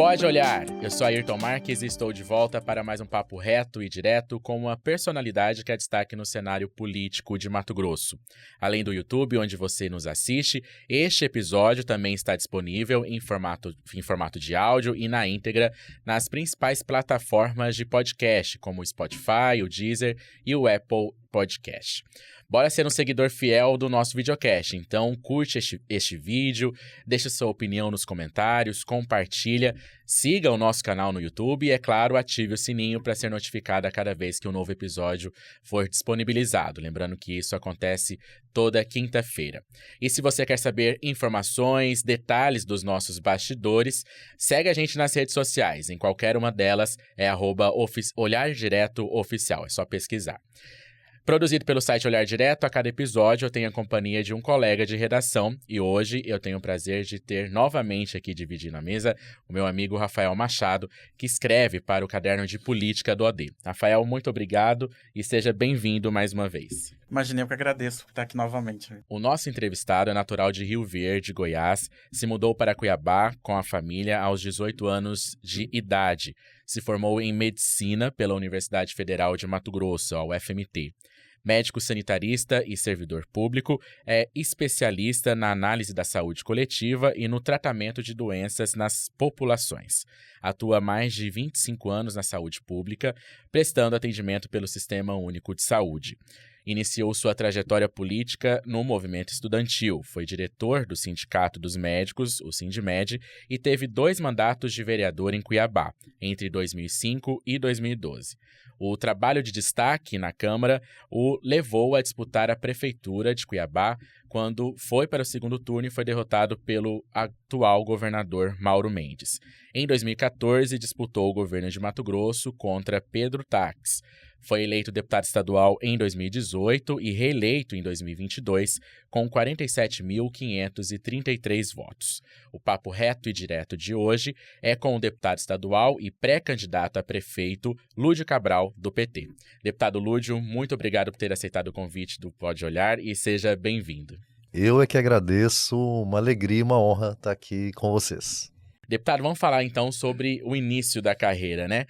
Pode olhar, eu sou Ayrton Marques e estou de volta para mais um papo reto e direto com uma personalidade que é destaque no cenário político de Mato Grosso. Além do YouTube, onde você nos assiste, este episódio também está disponível em formato de áudio e na íntegra nas principais plataformas de podcast, como o Spotify, o Deezer e o Apple Podcast. Bora ser um seguidor fiel do nosso videocast, então curte este vídeo, deixe sua opinião nos comentários, compartilha, siga o nosso canal no YouTube e, é claro, ative o sininho para ser notificado a cada vez que um novo episódio for disponibilizado. Lembrando que isso acontece toda quinta-feira. E se você quer saber informações, detalhes dos nossos bastidores, segue a gente nas redes sociais. Em qualquer uma delas é @Olhar Direto Oficial, é só pesquisar. Produzido pelo site Olhar Direto, a cada episódio eu tenho a companhia de um colega de redação e hoje eu tenho o prazer de ter novamente aqui dividindo a mesa o meu amigo Rafael Machado, que escreve para o Caderno de Política do OD. Rafael, muito obrigado e seja bem-vindo mais uma vez. Imagina, eu que agradeço por estar aqui novamente. O nosso entrevistado é natural de Rio Verde, Goiás, se mudou para Cuiabá com a família aos 18 anos de idade. Se formou em Medicina pela Universidade Federal de Mato Grosso, a UFMT. Médico sanitarista e servidor público, é especialista na análise da saúde coletiva e no tratamento de doenças nas populações. Atua há mais de 25 anos na saúde pública, prestando atendimento pelo Sistema Único de Saúde. Iniciou sua trajetória política no movimento estudantil, foi diretor do Sindicato dos Médicos, o Sindmed, e teve 2 mandatos de vereador em Cuiabá, entre 2005 e 2012. O trabalho de destaque na Câmara o levou a disputar a Prefeitura de Cuiabá, quando foi para o segundo turno e foi derrotado pelo atual governador Mauro Mendes. Em 2014, disputou o governo de Mato Grosso contra Pedro Taques. Foi eleito deputado estadual em 2018 e reeleito em 2022, com 47.533 votos. O papo reto e direto de hoje é com o deputado estadual e pré-candidato a prefeito Lúdio Cabral, do PT. Deputado Lúdio, muito obrigado por ter aceitado o convite do Pode Olhar e seja bem-vindo. Eu é que agradeço, uma alegria e uma honra estar aqui com vocês. Deputado, vamos falar então sobre o início da carreira, né?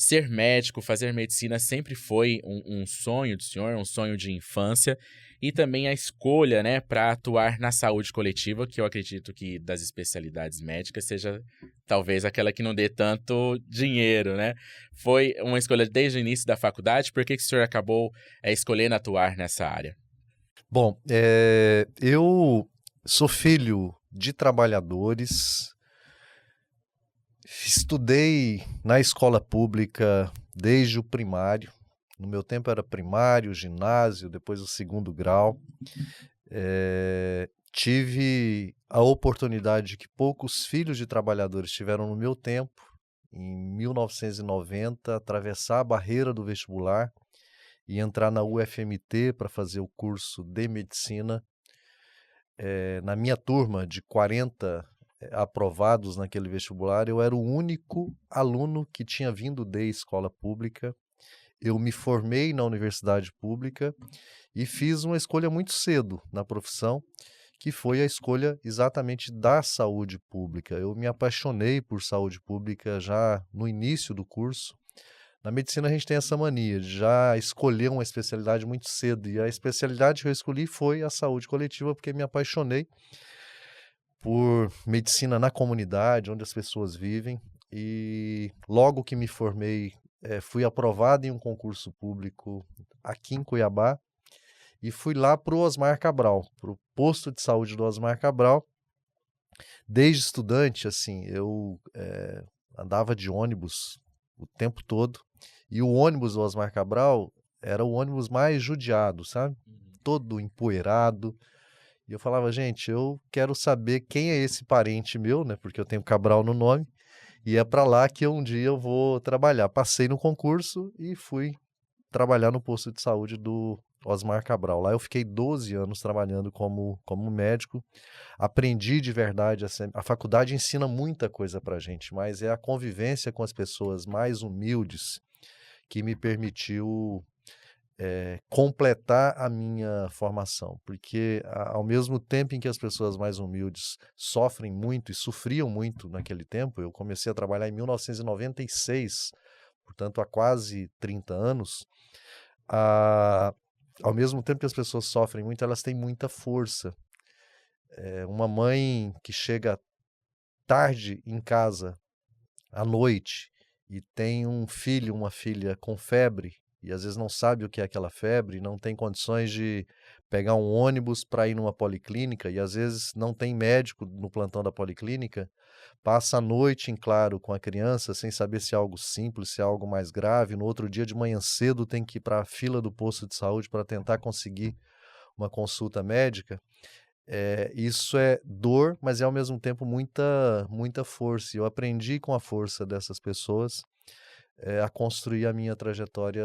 Ser médico, fazer medicina sempre foi um sonho do senhor, um sonho de infância, e também a escolha, né, para atuar na saúde coletiva, que eu acredito que das especialidades médicas seja talvez aquela que não dê tanto dinheiro, né? Foi uma escolha desde o início da faculdade, por que o senhor acabou escolhendo atuar nessa área? Bom, eu sou filho de trabalhadores. Estudei na escola pública desde o primário. No meu tempo era primário, ginásio, depois o segundo grau. Tive a oportunidade que poucos filhos de trabalhadores tiveram no meu tempo, em 1990, atravessar a barreira do vestibular e entrar na UFMT para fazer o curso de medicina. Na minha turma de 40 aprovados naquele vestibular, eu era o único aluno que tinha vindo de escola pública. Eu me formei na universidade pública e fiz uma escolha muito cedo na profissão, que foi a escolha exatamente da saúde pública. Eu me apaixonei por saúde pública já no início do curso. Na medicina a gente tem essa mania de já escolher uma especialidade muito cedo, e a especialidade que eu escolhi foi a saúde coletiva, porque me apaixonei por medicina na comunidade, onde as pessoas vivem, e logo que me formei, fui aprovado em um concurso público aqui em Cuiabá, e fui lá para o Osmar Cabral, para o posto de saúde do Osmar Cabral. Desde estudante, assim, eu andava de ônibus o tempo todo, e o ônibus do Osmar Cabral era o ônibus mais judiado, sabe? Todo empoeirado. E eu falava, gente, eu quero saber quem é esse parente meu, né? Porque eu tenho Cabral no nome, e é para lá que um dia eu vou trabalhar. Passei no concurso e fui trabalhar no posto de saúde do Osmar Cabral. Lá eu fiquei 12 anos trabalhando como médico. Aprendi de verdade. A faculdade ensina muita coisa para a gente, mas é a convivência com as pessoas mais humildes que me permitiu completar a minha formação, porque ao mesmo tempo em que as pessoas mais humildes sofrem muito e sofriam muito naquele tempo, eu comecei a trabalhar em 1996, portanto há quase 30 anos, a- ao mesmo tempo que as pessoas sofrem muito, elas têm muita força. Uma mãe que chega tarde em casa, à noite, e tem um filho, uma filha com febre, e às vezes não sabe o que é aquela febre, não tem condições de pegar um ônibus para ir numa policlínica, e às vezes não tem médico no plantão da policlínica, passa a noite em claro com a criança, sem saber se é algo simples, se é algo mais grave, no outro dia de manhã cedo tem que ir para a fila do posto de saúde para tentar conseguir uma consulta médica. Isso é dor, mas é ao mesmo tempo muita força. E eu aprendi com a força dessas pessoas, a construir a minha trajetória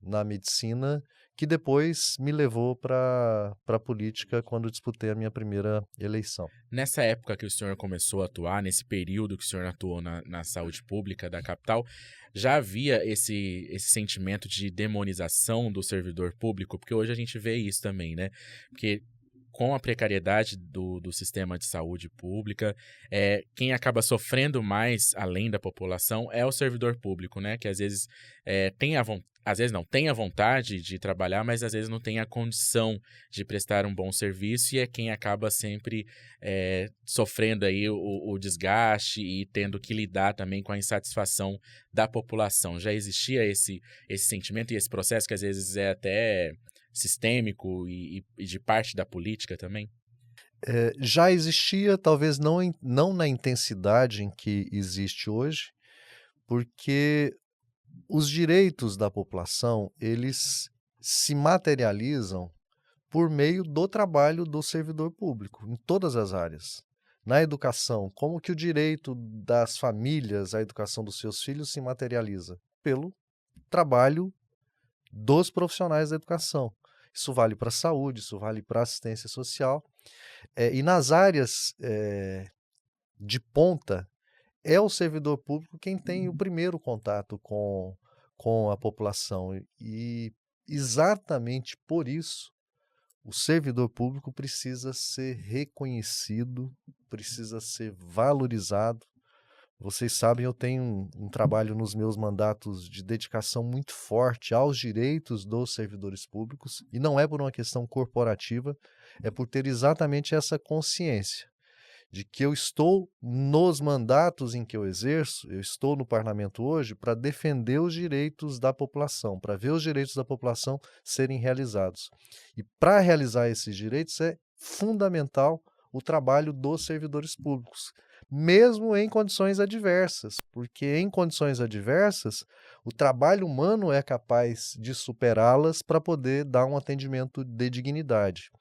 na medicina, que depois me levou para a política quando disputei a minha primeira eleição. Nessa época que o senhor começou a atuar, nesse período que o senhor atuou na saúde pública da capital, já havia esse sentimento de demonização do servidor público? Porque hoje a gente vê isso também, né? Porque com a precariedade do sistema de saúde pública, quem acaba sofrendo mais, além da população, é o servidor público, né? Que às vezes às vezes não tem a vontade de trabalhar, mas às vezes não tem a condição de prestar um bom serviço e é quem acaba sempre sofrendo aí o desgaste e tendo que lidar também com a insatisfação da população. Já existia esse sentimento e esse processo que às vezes é até sistêmico e de parte da política também? Já existia, talvez não na intensidade em que existe hoje, porque os direitos da população, eles se materializam por meio do trabalho do servidor público, em todas as áreas. Na educação, como que o direito das famílias à educação dos seus filhos se materializa? Pelo trabalho dos profissionais da educação. Isso vale para a saúde, isso vale para a assistência social. E nas áreas de ponta, é o servidor público quem tem o primeiro contato com a população. E exatamente por isso, o servidor público precisa ser reconhecido, precisa ser valorizado. Vocês sabem, eu tenho um trabalho nos meus mandatos de dedicação muito forte aos direitos dos servidores públicos, e não é por uma questão corporativa, é por ter exatamente essa consciência de que eu estou nos mandatos em que eu exerço, eu estou no parlamento hoje para defender os direitos da população, para ver os direitos da população serem realizados. E para realizar esses direitos é fundamental o trabalho dos servidores públicos, mesmo em condições adversas, porque em condições adversas, o trabalho humano é capaz de superá-las para poder dar um atendimento de dignidade.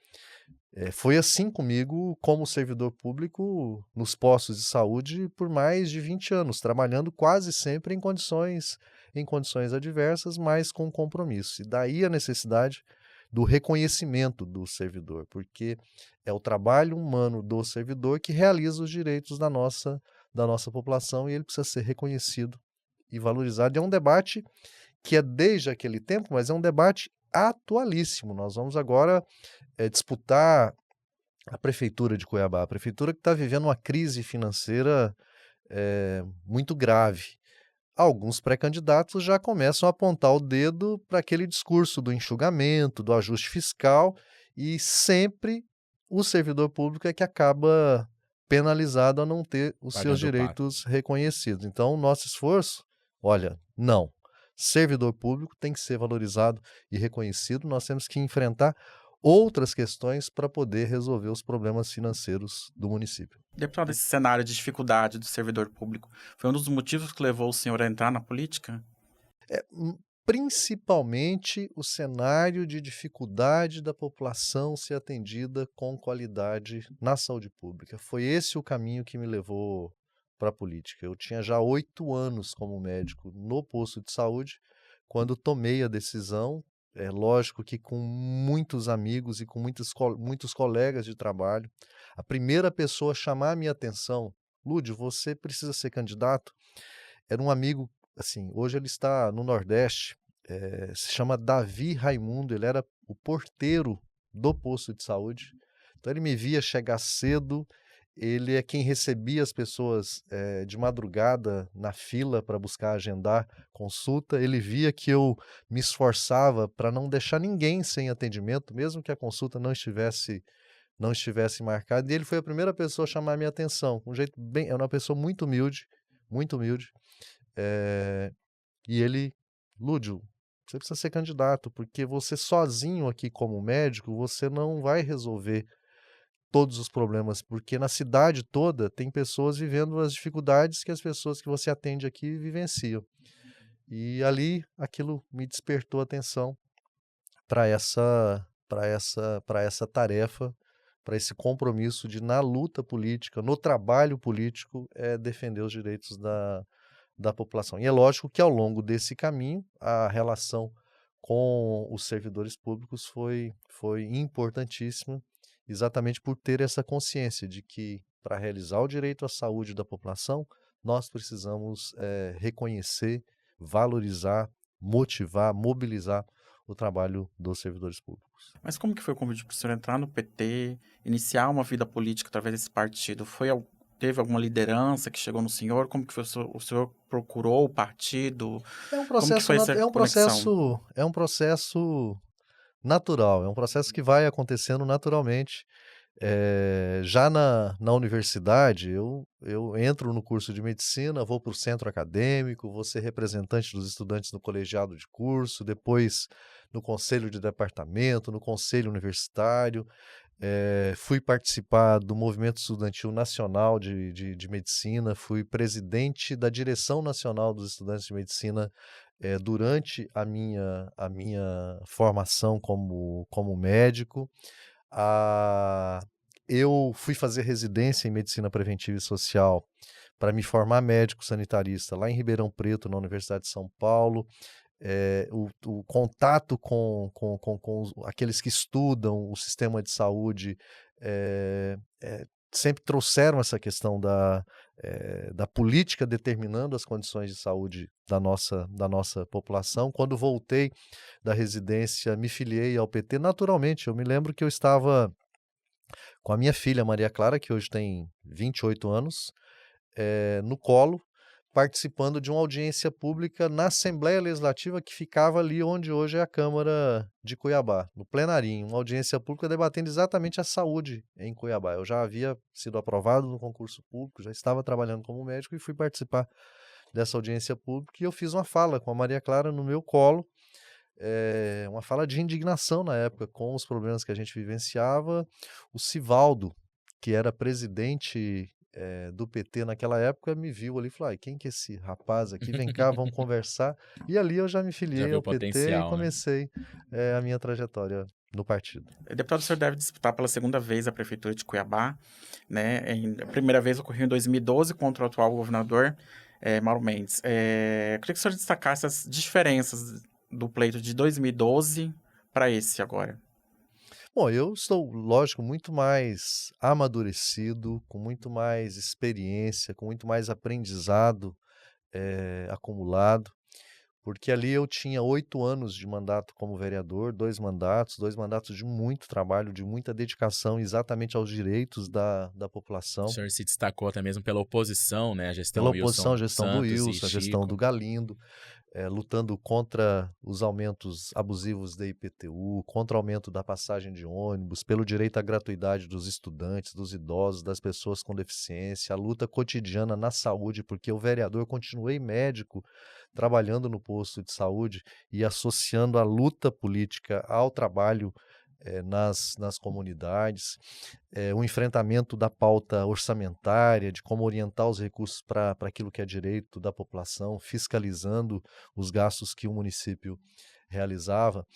Foi assim comigo como servidor público nos postos de saúde por mais de 20 anos, trabalhando quase sempre em condições adversas, mas com compromisso. E daí a necessidade do reconhecimento do servidor, porque é o trabalho humano do servidor que realiza os direitos da nossa população e ele precisa ser reconhecido e valorizado. E é um debate que é desde aquele tempo, mas é um debate atualíssimo. Nós vamos agora disputar a prefeitura de Cuiabá, a prefeitura que está vivendo uma crise financeira muito grave. Alguns pré-candidatos já começam a apontar o dedo para aquele discurso do enxugamento, do ajuste fiscal, e sempre o servidor público é que acaba penalizado a não ter os seus Pagando o pato. direitos reconhecidos. Então, o nosso esforço, olha, não. Servidor público tem que ser valorizado e reconhecido. Nós temos que enfrentar outras questões para poder resolver os problemas financeiros do município. Deputado, esse cenário de dificuldade do servidor público foi um dos motivos que levou o senhor a entrar na política? Principalmente o cenário de dificuldade da população ser atendida com qualidade na saúde pública. Foi esse o caminho que me levou para a política. Eu tinha já 8 anos como médico no posto de saúde quando tomei a decisão. É lógico que com muitos amigos e com muitos colegas de trabalho. A primeira pessoa a chamar a minha atenção, Lúdio, você precisa ser candidato, era um amigo, assim, hoje ele está no Nordeste, se chama Davi Raimundo, ele era o porteiro do posto de saúde. Então ele me via chegar cedo, ele é quem recebia as pessoas de madrugada na fila para buscar agendar consulta. Ele via que eu me esforçava para não deixar ninguém sem atendimento, mesmo que a consulta não estivesse marcada. E ele foi a primeira pessoa a chamar a minha atenção. É uma pessoa muito humilde, muito humilde. E ele, Lúdio, você precisa ser candidato, porque você sozinho aqui como médico, você não vai resolver todos os problemas, porque na cidade toda tem pessoas vivendo as dificuldades que as pessoas que você atende aqui vivenciam. E ali aquilo me despertou atenção para essa tarefa, para esse compromisso de, na luta política, no trabalho político, defender os direitos da população. E é lógico que ao longo desse caminho, a relação com os servidores públicos foi importantíssima, exatamente por ter essa consciência de que, para realizar o direito à saúde da população, nós precisamos reconhecer, valorizar, motivar, mobilizar o trabalho dos servidores públicos. Mas como que foi o convite para o senhor entrar no PT, iniciar uma vida política através desse partido? Teve alguma liderança que chegou no senhor? Como que foi o senhor procurou o partido? Como que foi essa conexão? É um processo natural, é um processo que vai acontecendo naturalmente. Já na universidade, eu entro no curso de medicina, vou para o centro acadêmico, vou ser representante dos estudantes no colegiado de curso, depois no conselho de departamento, no conselho universitário. Fui participar do movimento estudantil nacional de medicina, fui presidente da direção nacional dos estudantes de medicina durante a minha formação como médico. Eu fui fazer residência em medicina preventiva e social para me formar médico sanitarista lá em Ribeirão Preto, na Universidade de São Paulo. O contato com aqueles que estudam o sistema de saúde sempre trouxeram essa questão da política determinando as condições de saúde da nossa população. Quando voltei da residência, me filiei ao PT naturalmente. Eu me lembro que eu estava com a minha filha Maria Clara, que hoje tem 28 anos, no colo, participando de uma audiência pública na Assembleia Legislativa que ficava ali onde hoje é a Câmara de Cuiabá, no plenarinho, uma audiência pública debatendo exatamente a saúde em Cuiabá. Eu já havia sido aprovado no concurso público, já estava trabalhando como médico e fui participar dessa audiência pública e eu fiz uma fala com a Maria Clara no meu colo, uma fala de indignação na época com os problemas que a gente vivenciava. O Sivaldo, que era presidente do PT naquela época, me viu ali e falou: quem que é esse rapaz aqui? Vem cá, vamos conversar. E ali eu já me filiei ao PT e comecei a minha trajetória no partido. Deputado, o senhor deve disputar pela segunda vez a Prefeitura de Cuiabá, né? A primeira vez ocorreu em 2012 contra o atual governador Mauro Mendes. Eu queria que o senhor destacasse as diferenças do pleito de 2012 para esse agora. Bom, eu estou, lógico, muito mais amadurecido, com muito mais experiência, com muito mais aprendizado acumulado, porque ali eu tinha 8 anos de mandato como vereador, 2 mandatos de muito trabalho, de muita dedicação exatamente aos direitos da população. O senhor se destacou até mesmo pela oposição, né? Pela oposição, a gestão do Wilson, a gestão do Galindo. Lutando contra os aumentos abusivos da IPTU, contra o aumento da passagem de ônibus, pelo direito à gratuidade dos estudantes, dos idosos, das pessoas com deficiência, a luta cotidiana na saúde, porque o vereador, continuei médico, trabalhando no posto de saúde e associando a luta política ao trabalho nas comunidades, o enfrentamento da pauta orçamentária, de como orientar os recursos para aquilo que é direito da população, fiscalizando os gastos que o município realizava.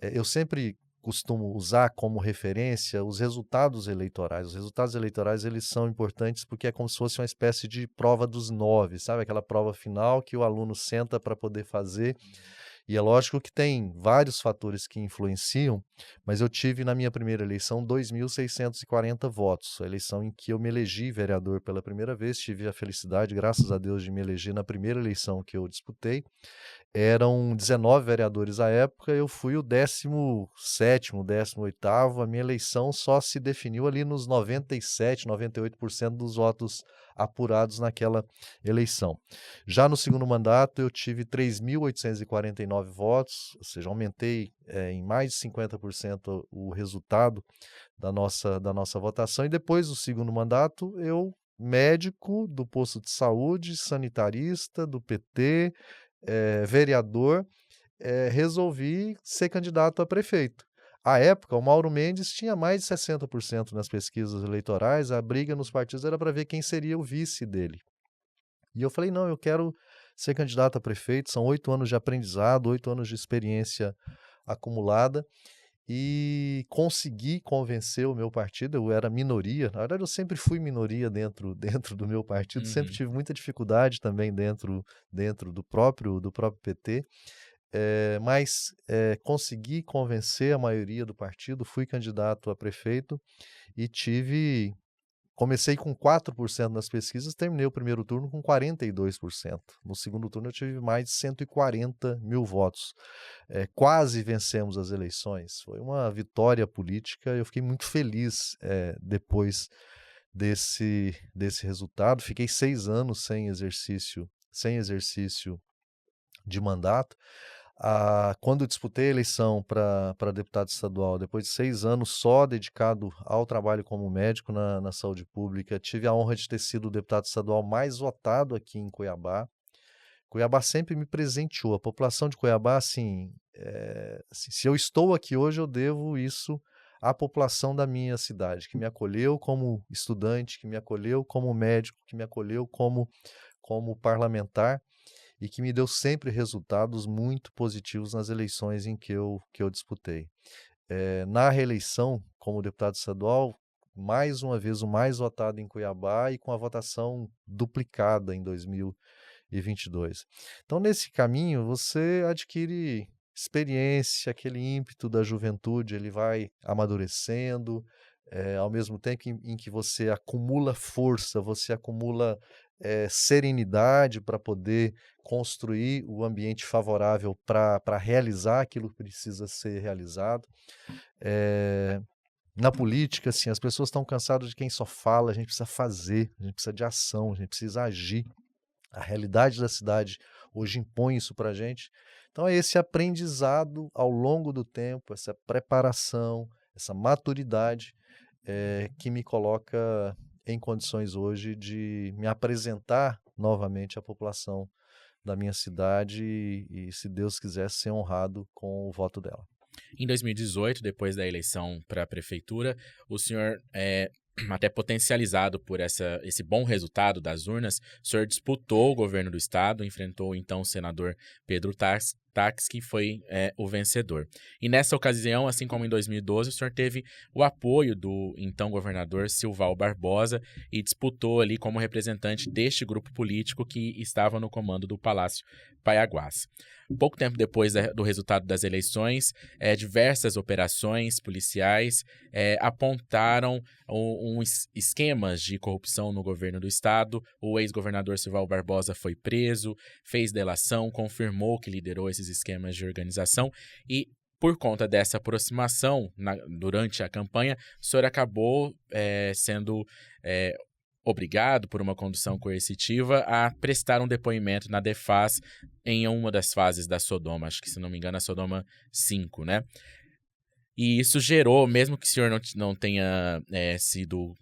Eu sempre costumo usar como referência os resultados eleitorais. Os resultados eleitorais, eles são importantes porque é como se fosse uma espécie de prova dos 9, sabe? Aquela prova final que o aluno senta para poder fazer. E é lógico que tem vários fatores que influenciam, mas eu tive na minha primeira eleição 2.640 votos, a eleição em que eu me elegi vereador pela primeira vez, tive a felicidade, graças a Deus, de me eleger na primeira eleição que eu disputei, Eram 19 vereadores à época, eu fui o 17º, 18º, a minha eleição só se definiu ali nos 97, 98% dos votos apurados naquela eleição. Já no segundo mandato eu tive 3.849 votos, ou seja, aumentei em mais de 50% o resultado da nossa votação, e depois do segundo mandato eu, médico do posto de saúde, sanitarista do PT, vereador, resolvi ser candidato a prefeito. À época, o Mauro Mendes tinha mais de 60% nas pesquisas eleitorais, a briga nos partidos era para ver quem seria o vice dele. E eu falei, não, eu quero ser candidato a prefeito, são 8 anos de aprendizado, 8 anos de experiência acumulada, e consegui convencer o meu partido. Eu era minoria, na verdade eu sempre fui minoria dentro do meu partido, sempre Uhum. tive muita dificuldade também dentro do próprio PT, mas consegui convencer a maioria do partido, fui candidato a prefeito e comecei com 4% nas pesquisas, terminei o primeiro turno com 42%. No segundo turno eu tive mais de 140 mil votos. Quase vencemos as eleições. Foi uma vitória política. Eu fiquei muito feliz depois desse resultado. Fiquei 6 anos sem exercício de mandato. Quando eu disputei a eleição para deputado estadual, depois de 6 anos só dedicado ao trabalho como médico na saúde pública, tive a honra de ter sido o deputado estadual mais votado aqui em Cuiabá. Cuiabá sempre me presenteou. A população de Cuiabá, assim, se eu estou aqui hoje, eu devo isso à população da minha cidade, que me acolheu como estudante, que me acolheu como médico, que me acolheu como parlamentar, e que me deu sempre resultados muito positivos nas eleições em que eu disputei. Na reeleição como deputado estadual, mais uma vez o mais votado em Cuiabá e com a votação duplicada em 2022. Então, nesse caminho, você adquire experiência, aquele ímpeto da juventude, ele vai amadurecendo, ao mesmo tempo em que você acumula força, você acumula serenidade para poder construir o ambiente favorável para realizar aquilo que precisa ser realizado. Na política, assim, as pessoas estão cansadas de quem só fala, a gente precisa fazer, a gente precisa de ação, a gente precisa agir. A realidade da cidade hoje impõe isso para a gente. Então é esse aprendizado ao longo do tempo, essa preparação, essa maturidade que me coloca em condições hoje de me apresentar novamente à população da minha cidade e, se Deus quiser, ser honrado com o voto dela. Em 2018, depois da eleição para a prefeitura, o senhor, até potencializado por esse bom resultado das urnas, o senhor disputou o governo do estado, enfrentou então o senador Pedro Tax, que foi o vencedor. E nessa ocasião, assim como em 2012, o senhor teve o apoio do então governador Silval Barbosa e disputou ali como representante deste grupo político que estava no comando do Palácio Paiaguás. Pouco tempo depois do resultado das eleições, diversas operações policiais apontaram esquemas de corrupção no governo do estado. O ex-governador Silval Barbosa foi preso, fez delação, confirmou que liderou esses esquemas de organização e, por conta dessa aproximação durante a campanha, o senhor acabou sendo obrigado por uma condução coercitiva a prestar um depoimento na Defaz em uma das fases da Sodoma, acho que, se não me engano, a Sodoma 5, né? E isso gerou, mesmo que o senhor não tenha sido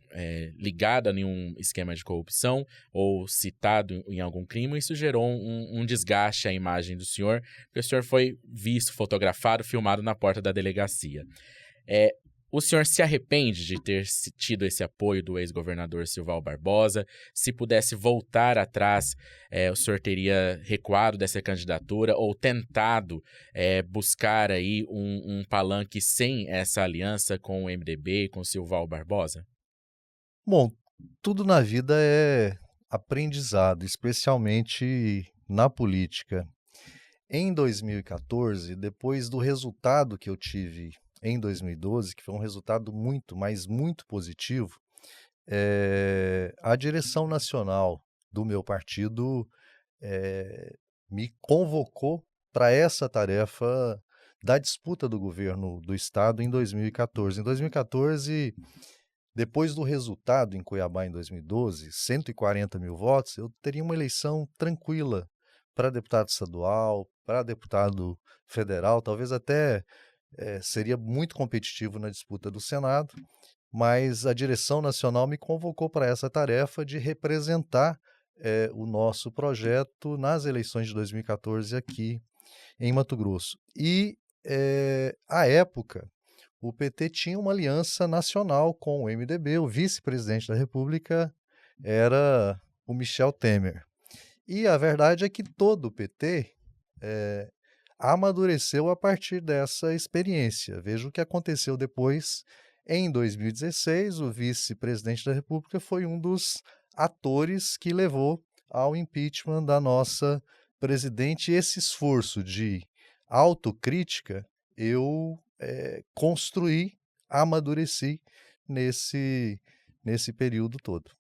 ligado a nenhum esquema de corrupção ou citado em algum crime, isso gerou um desgaste à imagem do senhor, porque o senhor foi visto, fotografado, filmado na porta da delegacia. O senhor se arrepende de ter tido esse apoio do ex-governador Silval Barbosa? Se pudesse voltar atrás, o senhor teria recuado dessa candidatura ou tentado buscar aí um palanque sem essa aliança com o MDB, com o Silval Barbosa? Bom, tudo na vida é aprendizado, especialmente na política. Em 2014, depois do resultado que eu tive em 2012, que foi um resultado muito, mas muito positivo, a direção nacional do meu partido me convocou para essa tarefa da disputa do governo do estado em 2014. Em 2014, depois do resultado em Cuiabá em 2012, 140 mil votos, eu teria uma eleição tranquila para deputado estadual, para deputado federal, talvez até seria muito competitivo na disputa do Senado, mas a direção nacional me convocou para essa tarefa de representar o nosso projeto nas eleições de 2014 aqui em Mato Grosso. E, à época, o PT tinha uma aliança nacional com o MDB, o vice-presidente da República era o Michel Temer. E a verdade é que todo o PT amadureceu a partir dessa experiência. Veja o que aconteceu depois. Em 2016, o vice-presidente da República foi um dos atores que levou ao impeachment da nossa presidente. Esse esforço de autocrítica eu construí, amadureci nesse período todo.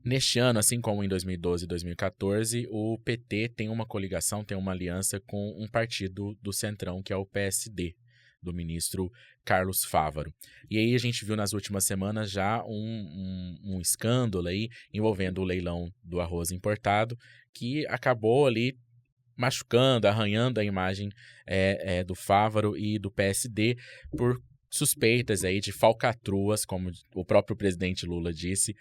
Neste ano, assim como em 2012 e 2014, o PT tem uma coligação, tem uma aliança com um partido do Centrão, que é o PSD, do ministro Carlos Fávaro. E aí a gente viu nas últimas semanas já um escândalo aí envolvendo o leilão do arroz importado, que acabou ali machucando, arranhando a imagem do Fávaro e do PSD por suspeitas aí de falcatruas, como o próprio presidente Lula disse,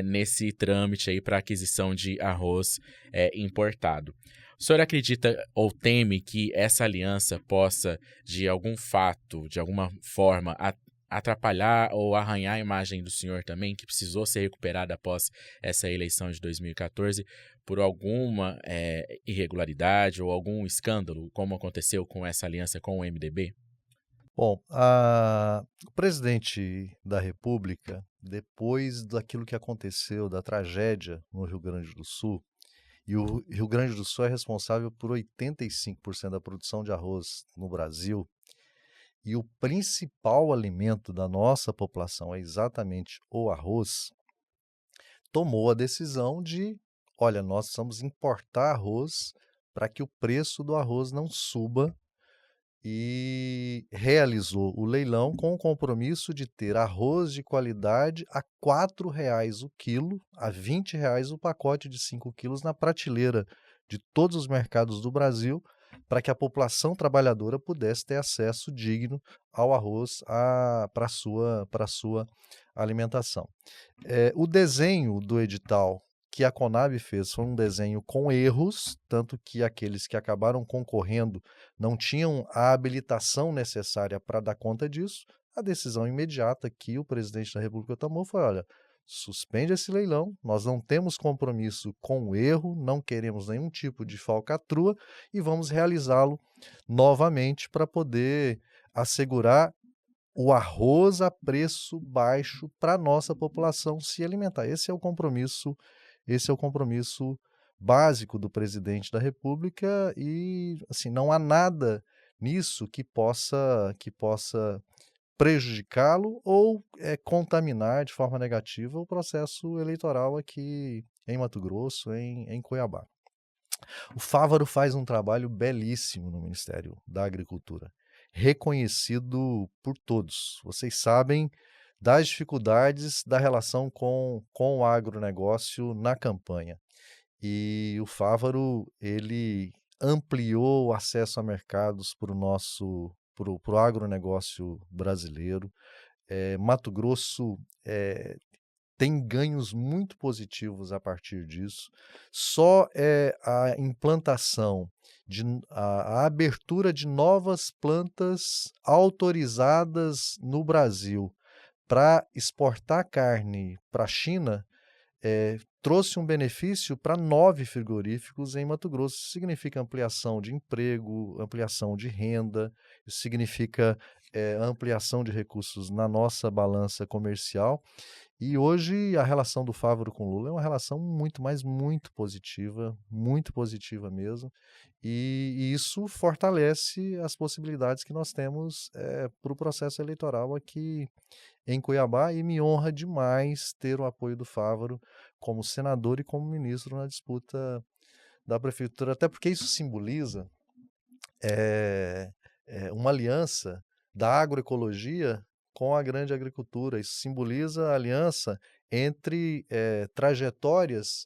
nesse trâmite aí para aquisição de arroz importado. O senhor acredita ou teme que essa aliança possa, de algum fato, de alguma forma, atrapalhar ou arranhar a imagem do senhor também, que precisou ser recuperada após essa eleição de 2014, por alguma irregularidade ou algum escândalo, como aconteceu com essa aliança com o MDB? Bom, o presidente da República, depois daquilo que aconteceu, da tragédia no Rio Grande do Sul, e o Rio Grande do Sul é responsável por 85% da produção de arroz no Brasil, e o principal alimento da nossa população é exatamente o arroz, tomou a decisão de, olha, nós precisamos importar arroz para que o preço do arroz não suba, e realizou o leilão com o compromisso de ter arroz de qualidade a R$ 4,00 o quilo, a R$ 20,00 o pacote de 5 quilos na prateleira de todos os mercados do Brasil, para que a população trabalhadora pudesse ter acesso digno ao arroz para a sua alimentação. O desenho do edital que a Conab fez foi um desenho com erros, tanto que aqueles que acabaram concorrendo não tinham a habilitação necessária para dar conta disso. A decisão imediata que o presidente da República tomou foi, olha, suspende esse leilão, nós não temos compromisso com o erro, não queremos nenhum tipo de falcatrua e vamos realizá-lo novamente para poder assegurar o arroz a preço baixo para a nossa população se alimentar. Esse é o compromisso básico do presidente da República e, assim, não há nada nisso que possa prejudicá-lo ou contaminar de forma negativa o processo eleitoral aqui em Mato Grosso, em Cuiabá. O Fávaro faz um trabalho belíssimo no Ministério da Agricultura, reconhecido por todos. Vocês sabem das dificuldades da relação com o agronegócio na campanha. E o Fávaro, ele ampliou o acesso a mercados para o agronegócio brasileiro. Mato Grosso tem ganhos muito positivos a partir disso. Só a implantação, a abertura de novas plantas autorizadas no Brasil para exportar carne para a China, trouxe um benefício para 9 frigoríficos em Mato Grosso. Isso significa ampliação de emprego, ampliação de renda, isso significa ampliação de recursos na nossa balança comercial. E hoje a relação do Fávaro com o Lula é uma relação muito, mas muito positiva mesmo. E isso fortalece as possibilidades que nós temos para o processo eleitoral aqui em Cuiabá, e me honra demais ter o apoio do Fávaro como senador e como ministro na disputa da prefeitura, até porque isso simboliza é, uma aliança da agroecologia com a grande agricultura. Isso simboliza a aliança entre trajetórias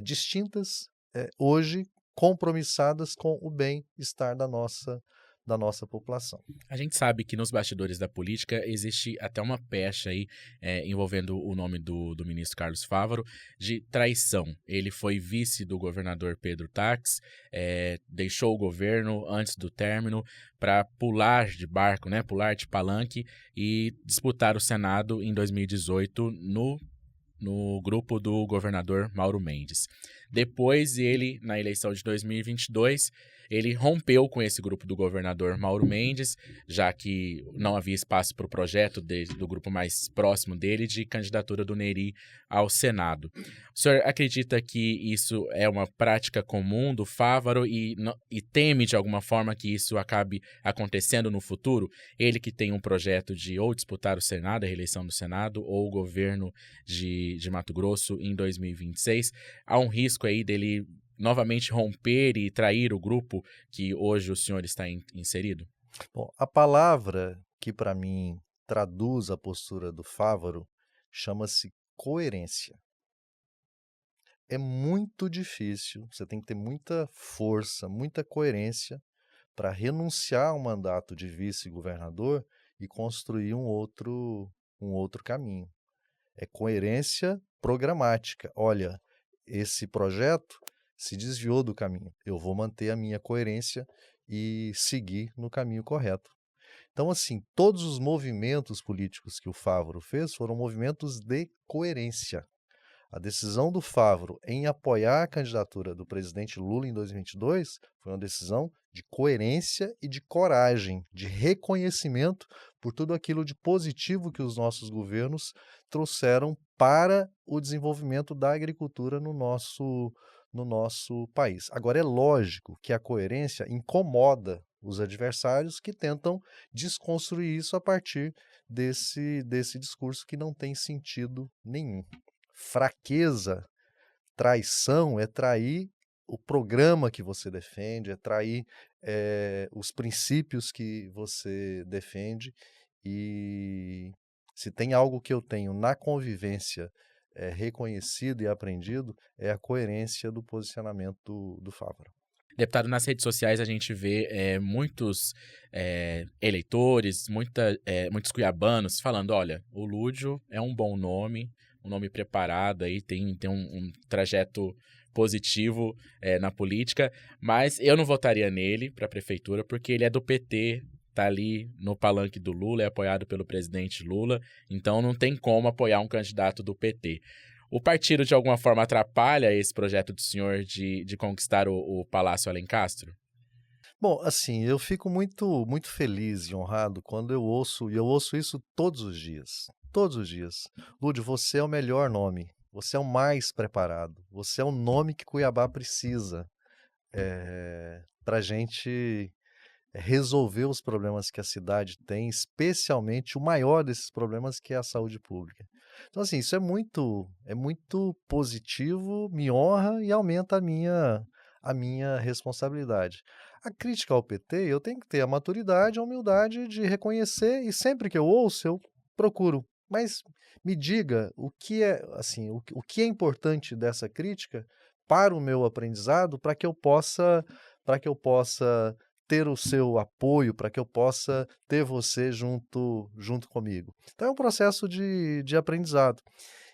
distintas, hoje compromissadas com o bem-estar da nossa população. A gente sabe que nos bastidores da política existe até uma pecha aí envolvendo o nome do ministro Carlos Fávaro de traição. Ele foi vice do governador Pedro Tax, deixou o governo antes do término para pular de barco, né, pular de palanque e disputar o Senado em 2018 no grupo do governador Mauro Mendes. Depois, ele, na eleição de 2022, ele rompeu com esse grupo do governador Mauro Mendes, já que não havia espaço para o projeto do grupo mais próximo dele de candidatura do Neri ao Senado. O senhor acredita que isso é uma prática comum do Fávaro e teme, de alguma forma, que isso acabe acontecendo no futuro? Ele que tem um projeto de ou disputar o Senado, a reeleição do Senado, ou o governo de Mato Grosso em 2026. Há um risco aí dele novamente romper e trair o grupo que hoje o senhor está inserido? Bom, a palavra que para mim traduz a postura do Fávaro chama-se coerência. É muito difícil, você tem que ter muita força, muita coerência para renunciar ao mandato de vice-governador e construir um outro caminho. É coerência programática. Olha, esse projeto se desviou do caminho. Eu vou manter a minha coerência e seguir no caminho correto. Então, assim, todos os movimentos políticos que o Fávaro fez foram movimentos de coerência. A decisão do Fávaro em apoiar a candidatura do presidente Lula em 2022 foi uma decisão de coerência e de coragem, de reconhecimento por tudo aquilo de positivo que os nossos governos trouxeram para o desenvolvimento da agricultura no nosso país. Agora, é lógico que a coerência incomoda os adversários que tentam desconstruir isso a partir desse discurso que não tem sentido nenhum. Fraqueza, traição é trair o programa que você defende, é trair os princípios que você defende. E se tem algo que eu tenho na convivência reconhecido e aprendido, é a coerência do posicionamento do Fávaro. Deputado, nas redes sociais a gente vê muitos eleitores, muitos cuiabanos falando, olha, o Lúdio é um bom nome, um nome preparado, aí tem um trajeto positivo na política, mas eu não votaria nele para a prefeitura porque ele é do PT, tá ali no palanque do Lula, é apoiado pelo presidente Lula, então não tem como apoiar um candidato do PT. O partido, de alguma forma, atrapalha esse projeto do senhor de conquistar o Palácio Alencastro? Bom, assim, eu fico muito, muito feliz e honrado quando eu ouço isso todos os dias. Lúdio, você é o melhor nome, você é o mais preparado, você é o nome que Cuiabá precisa para a gente resolver os problemas que a cidade tem, especialmente o maior desses problemas, que é a saúde pública. Então, assim, isso é muito positivo, me honra e aumenta a minha responsabilidade. A crítica ao PT, eu tenho que ter a maturidade, a humildade de reconhecer, e sempre que eu ouço, eu procuro. Mas me diga o que é, assim, o que é importante dessa crítica para o meu aprendizado, para que eu possa ter o seu apoio, para que eu possa ter você junto comigo. Então é um processo de aprendizado.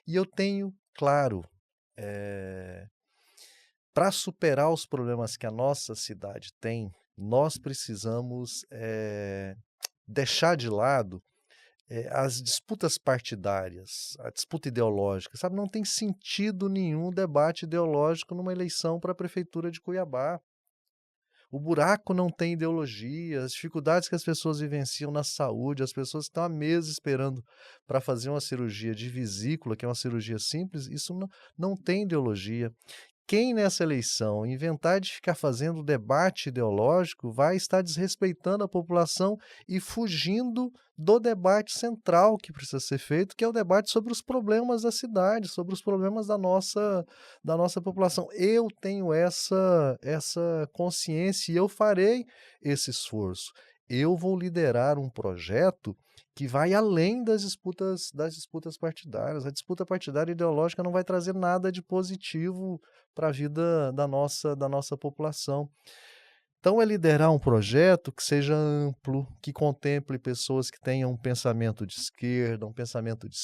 E eu tenho, claro, para superar os problemas que a nossa cidade tem, nós precisamos deixar de lado as disputas partidárias, a disputa ideológica, sabe? Não tem sentido nenhum debate ideológico numa eleição para a prefeitura de Cuiabá. O buraco não tem ideologia, as dificuldades que as pessoas vivenciam na saúde, as pessoas que estão há meses esperando para fazer uma cirurgia de vesícula, que é uma cirurgia simples, isso não tem ideologia. quem nessa eleição inventar de ficar fazendo debate ideológico vai estar desrespeitando a população e fugindo do debate central que precisa ser feito, que é o debate sobre os problemas da cidade, sobre os problemas da nossa população. Eu tenho essa consciência e eu farei esse esforço. Eu vou liderar um projeto que vai além das disputas partidárias. A disputa partidária ideológica não vai trazer nada de positivo para a vida da nossa população. Então, é liderar um projeto que seja amplo, que contemple pessoas que tenham um pensamento de esquerda, um pensamento de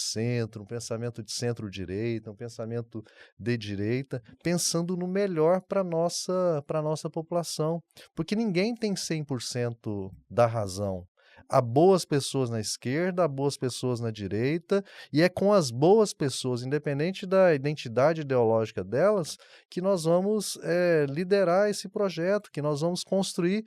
centro-direita, um pensamento de direita, pensando no melhor para a nossa população. Porque ninguém tem 100% da razão. Há boas pessoas na esquerda, há boas pessoas na direita, e é com as boas pessoas, independente da identidade ideológica delas, que nós vamos liderar esse projeto, que nós vamos construir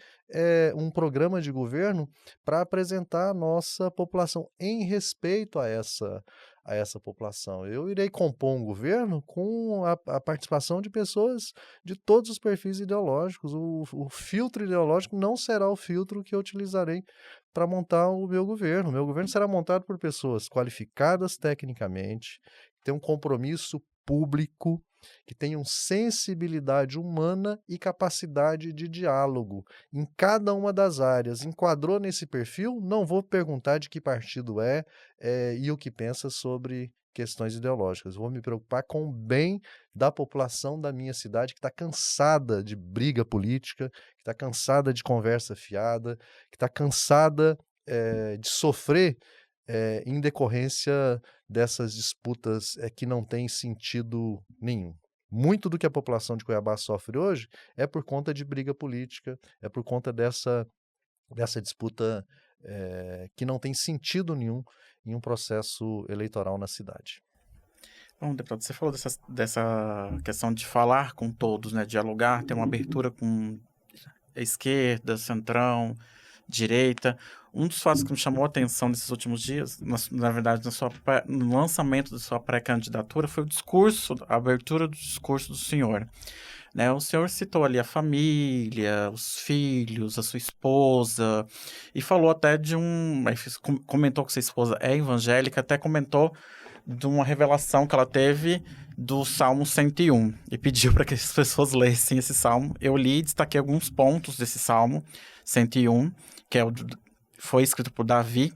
um programa de governo para apresentar a nossa população em respeito a essa população. Eu irei compor um governo com a participação de pessoas de todos os perfis ideológicos. O filtro ideológico não será o filtro que eu utilizarei para montar o meu governo. O meu governo será montado por pessoas qualificadas tecnicamente, que tenham um compromisso público, que tenham sensibilidade humana e capacidade de diálogo em cada uma das áreas. Enquadrou nesse perfil? Não vou perguntar de que partido e o que pensa sobre questões ideológicas. Vou me preocupar com o bem da população da minha cidade, que está cansada de briga política, que está cansada de conversa fiada, que está cansada de sofrer em decorrência dessas disputas que não têm sentido nenhum. Muito do que a população de Cuiabá sofre hoje é por conta de briga política, é por conta dessa disputa que não tem sentido nenhum em um processo eleitoral na cidade. Bom, deputado, você falou dessa questão de falar com todos, né? Dialogar, ter uma abertura com a esquerda, centrão, direita. Um dos fatos que me chamou a atenção nesses últimos dias, na verdade, no lançamento da sua pré-candidatura, foi a abertura do discurso do senhor. Né, o senhor citou ali a família, os filhos, a sua esposa, e falou até comentou que sua esposa é evangélica, até comentou de uma revelação que ela teve do Salmo 101 e pediu para que as pessoas lessem esse salmo. Eu li e destaquei alguns pontos desse Salmo 101, que foi escrito por Davi,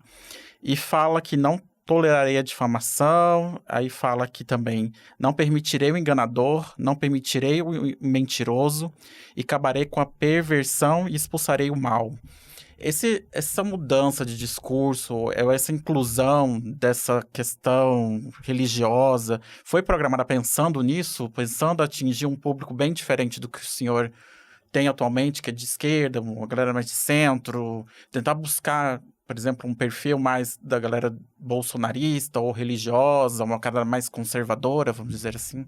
e fala que não tolerarei a difamação, aí fala que também não permitirei o enganador, não permitirei o mentiroso, e acabarei com a perversão e expulsarei o mal. Essa mudança de discurso, essa inclusão dessa questão religiosa, foi programada pensando nisso, pensando atingir um público bem diferente do que o senhor tem atualmente, que é de esquerda, uma galera mais de centro, tentar buscar, por exemplo, um perfil mais da galera bolsonarista ou religiosa, uma galera mais conservadora, vamos dizer assim?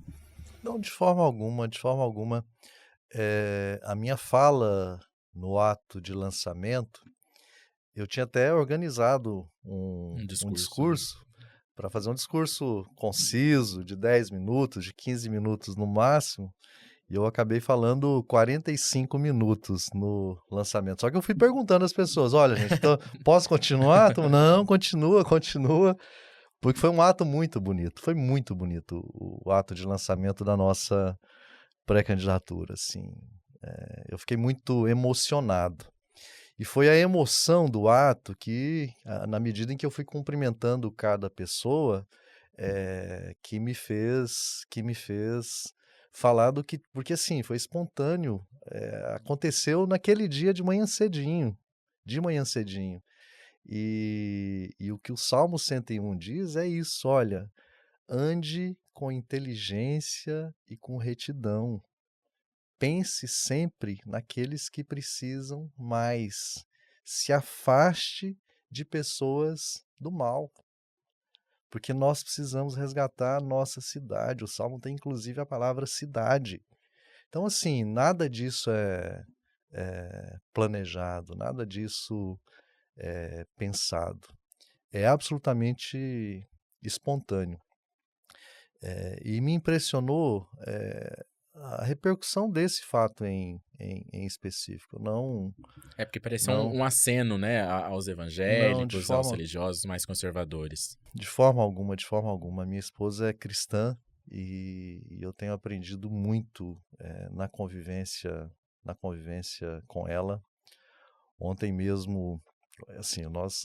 Não, de forma alguma, de forma alguma. A minha fala no ato de lançamento, eu tinha até organizado um discurso para fazer um discurso conciso, de 10 minutos, de 15 minutos no máximo, e eu acabei falando 45 minutos no lançamento. Só que eu fui perguntando às pessoas, olha, gente, então, posso continuar? Não, continua, porque foi um ato muito bonito, foi muito bonito o ato de lançamento da nossa pré-candidatura, assim. Eu fiquei muito emocionado. E foi a emoção do ato que, na medida em que eu fui cumprimentando cada pessoa, que me fez falar do que... Porque, assim, foi espontâneo. Aconteceu naquele dia de manhã cedinho. E o que o Salmo 101 diz é isso, olha, ande com inteligência e com retidão. Pense sempre naqueles que precisam mais. Se afaste de pessoas do mal, porque nós precisamos resgatar a nossa cidade. O Salmo tem inclusive a palavra cidade. Então, assim, nada disso é planejado, nada disso é pensado. É absolutamente espontâneo. E me impressionou a repercussão desse fato em específico. Não, É porque parecia não, um aceno, né, aos não, evangélicos, aos religiosos mais conservadores. de forma alguma, de forma alguma. Minha esposa é cristã e eu tenho aprendido muito na convivência com ela. Ontem mesmo, assim,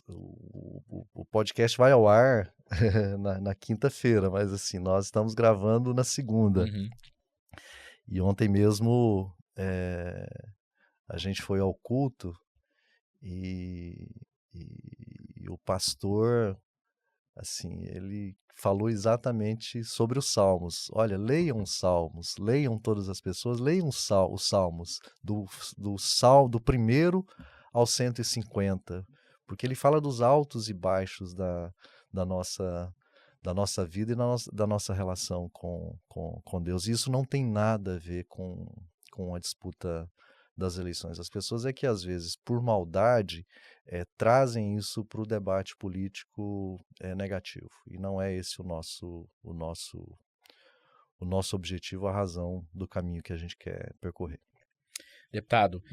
o podcast vai ao ar na quinta-feira, mas assim, nós estamos gravando na segunda. Uhum. E ontem mesmo a gente foi ao culto e, e o pastor, assim, ele falou exatamente sobre os salmos. Olha, leiam os salmos, leiam todas as pessoas, leiam os salmos do primeiro ao 150, porque ele fala dos altos e baixos da nossa da nossa vida e da nossa relação com Deus. E isso não tem nada a ver com a disputa das eleições. As pessoas é que, às vezes, por maldade, trazem isso para o debate político negativo. E não é esse o nosso objetivo, a razão do caminho que a gente quer percorrer. Deputado,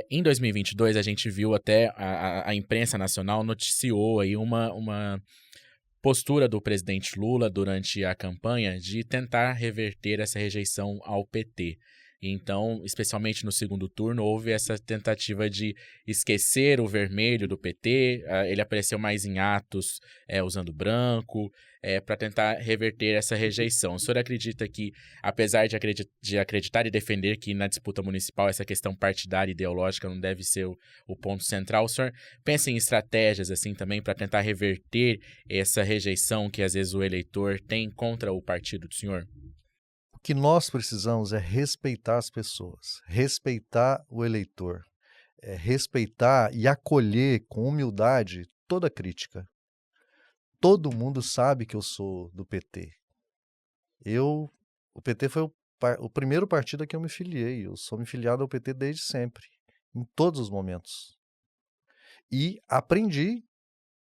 em 2022 a gente viu até a imprensa nacional noticiou aí uma postura do presidente Lula durante a campanha de tentar reverter essa rejeição ao PT. Então, especialmente no segundo turno, houve essa tentativa de esquecer o vermelho do PT. Ele apareceu mais em atos usando branco, para tentar reverter essa rejeição. O senhor acredita que, apesar de acreditar e defender que na disputa municipal essa questão partidária e ideológica não deve ser o ponto central, o senhor pensa em estratégias assim também para tentar reverter essa rejeição que às vezes o eleitor tem contra o partido do senhor? O que nós precisamos é respeitar as pessoas, respeitar o eleitor, respeitar e acolher com humildade toda crítica. Todo mundo sabe que eu sou do PT. O PT foi o primeiro partido a que eu me filiei. Eu sou me filiado ao PT desde sempre, em todos os momentos. E aprendi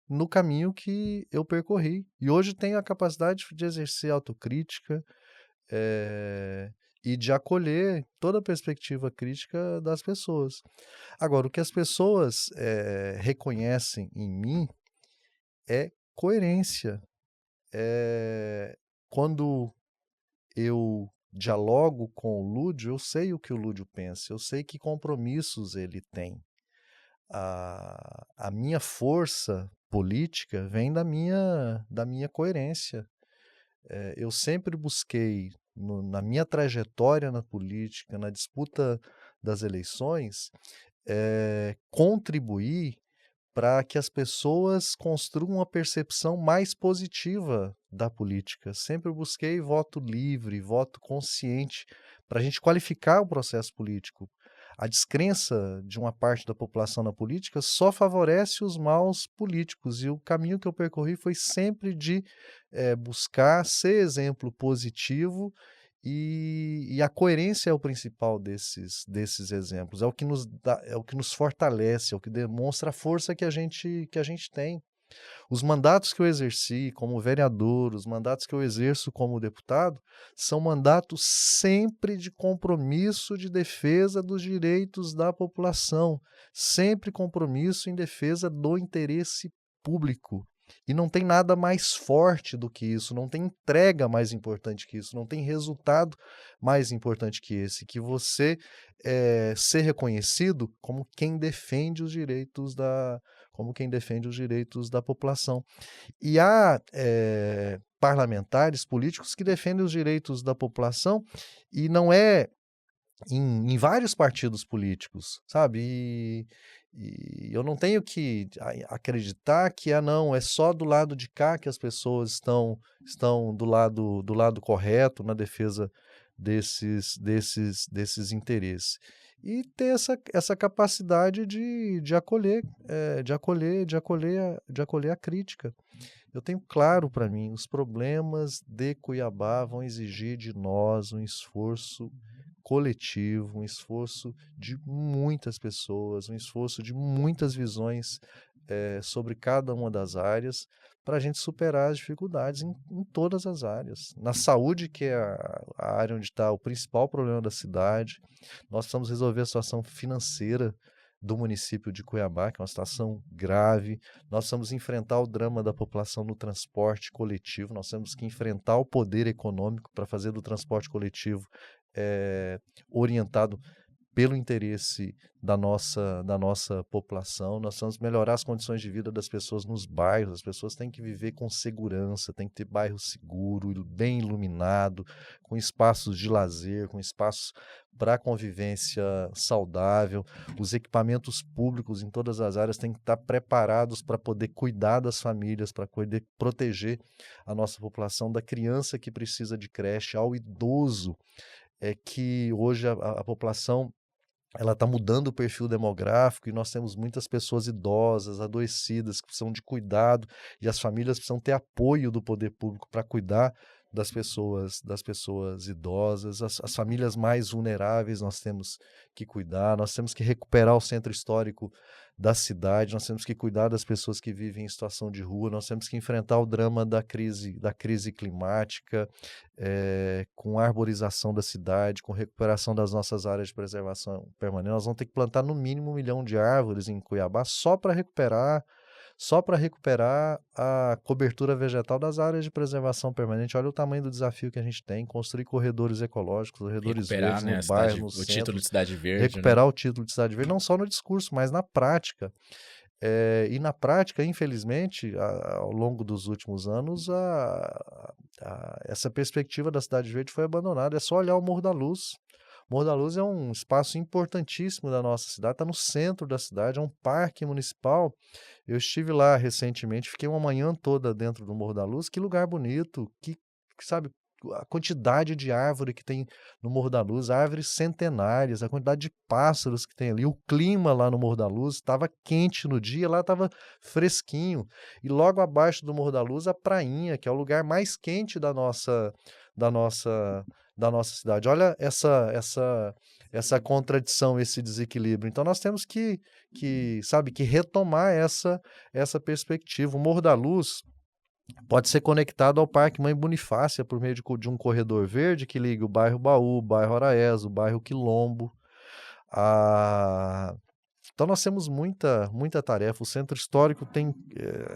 no caminho que eu percorri. E hoje tenho a capacidade de exercer autocrítica e de acolher toda a perspectiva crítica das pessoas. Agora, o que as pessoas reconhecem em mim é coerência. Quando eu dialogo com o Lúdio, eu sei o que o Lúdio pensa, eu sei que compromissos ele tem. A minha força política vem da minha coerência. Eu sempre busquei, na minha trajetória na política, na disputa das eleições, contribuir para que as pessoas construam uma percepção mais positiva da política. Sempre busquei voto livre, voto consciente, para a gente qualificar o processo político. A descrença de uma parte da população na política só favorece os maus políticos, e o caminho que eu percorri foi sempre de buscar ser exemplo positivo, e a coerência é o principal desses exemplos, é o que nos dá, é o que nos fortalece, é o que demonstra a força que a gente tem. Os mandatos que eu exerci como vereador, os mandatos que eu exerço como deputado, são mandatos sempre de compromisso de defesa dos direitos da população, sempre compromisso em defesa do interesse público. E não tem nada mais forte do que isso, não tem entrega mais importante que isso, não tem resultado mais importante que esse, que você ser reconhecido como quem defende os direitos da população. E há parlamentares, políticos que defendem os direitos da população, e não é em vários partidos políticos, sabe? E eu não tenho que acreditar que não, é só do lado de cá que as pessoas estão do lado correto na defesa desses interesses. E ter essa capacidade de acolher a crítica. Eu tenho claro para mim, os problemas de Cuiabá vão exigir de nós um esforço coletivo, um esforço de muitas pessoas, um esforço de muitas visões sobre cada uma das áreas para a gente superar as dificuldades em todas as áreas. Na saúde, que é a área onde está o principal problema da cidade, nós precisamos resolver a situação financeira do município de Cuiabá, que é uma situação grave. Nós precisamos enfrentar o drama da população no transporte coletivo, nós temos que enfrentar o poder econômico para fazer do transporte coletivo orientado pelo interesse da nossa população. Nós precisamos melhorar as condições de vida das pessoas nos bairros. As pessoas têm que viver com segurança, tem que ter bairro seguro, bem iluminado, com espaços de lazer, com espaços para convivência saudável. Os equipamentos públicos em todas as áreas têm que estar preparados para poder cuidar das famílias, para poder proteger a nossa população, da criança que precisa de creche, ao idoso, que hoje a população ela está mudando o perfil demográfico e nós temos muitas pessoas idosas, adoecidas, que precisam de cuidado, e as famílias precisam ter apoio do poder público para cuidar das pessoas idosas. As famílias mais vulneráveis nós temos que cuidar, nós temos que recuperar o centro histórico da cidade, nós temos que cuidar das pessoas que vivem em situação de rua, nós temos que enfrentar o drama da crise climática, com a arborização da cidade, com recuperação das nossas áreas de preservação permanente. Nós vamos ter que plantar no mínimo 1 milhão de árvores em Cuiabá só para recuperar a cobertura vegetal das áreas de preservação permanente. Olha o tamanho do desafio que a gente tem, construir corredores ecológicos, corredores verdes no bairro, no centro. Título de cidade verde. Recuperar o título de cidade verde, não só no discurso, mas na prática. E na prática, infelizmente, ao longo dos últimos anos, essa perspectiva da cidade verde foi abandonada. É só olhar o Morro da Luz. Morro da Luz é um espaço importantíssimo da nossa cidade, está no centro da cidade, é um parque municipal. Eu estive lá recentemente, fiquei uma manhã toda dentro do Morro da Luz. Que lugar bonito, sabe, a quantidade de árvore que tem no Morro da Luz, árvores centenárias, a quantidade de pássaros que tem ali, o clima lá no Morro da Luz estava quente no dia, lá estava fresquinho. E logo abaixo do Morro da Luz, a Prainha, que é o lugar mais quente da nossa cidade. Olha essa contradição, esse desequilíbrio. Então nós temos que retomar essa perspectiva. O Morro da Luz pode ser conectado ao Parque Mãe Bonifácia por meio de um corredor verde que liga o bairro Baú, o bairro Araés, o bairro Quilombo. Então nós temos muita tarefa. O Centro Histórico tem,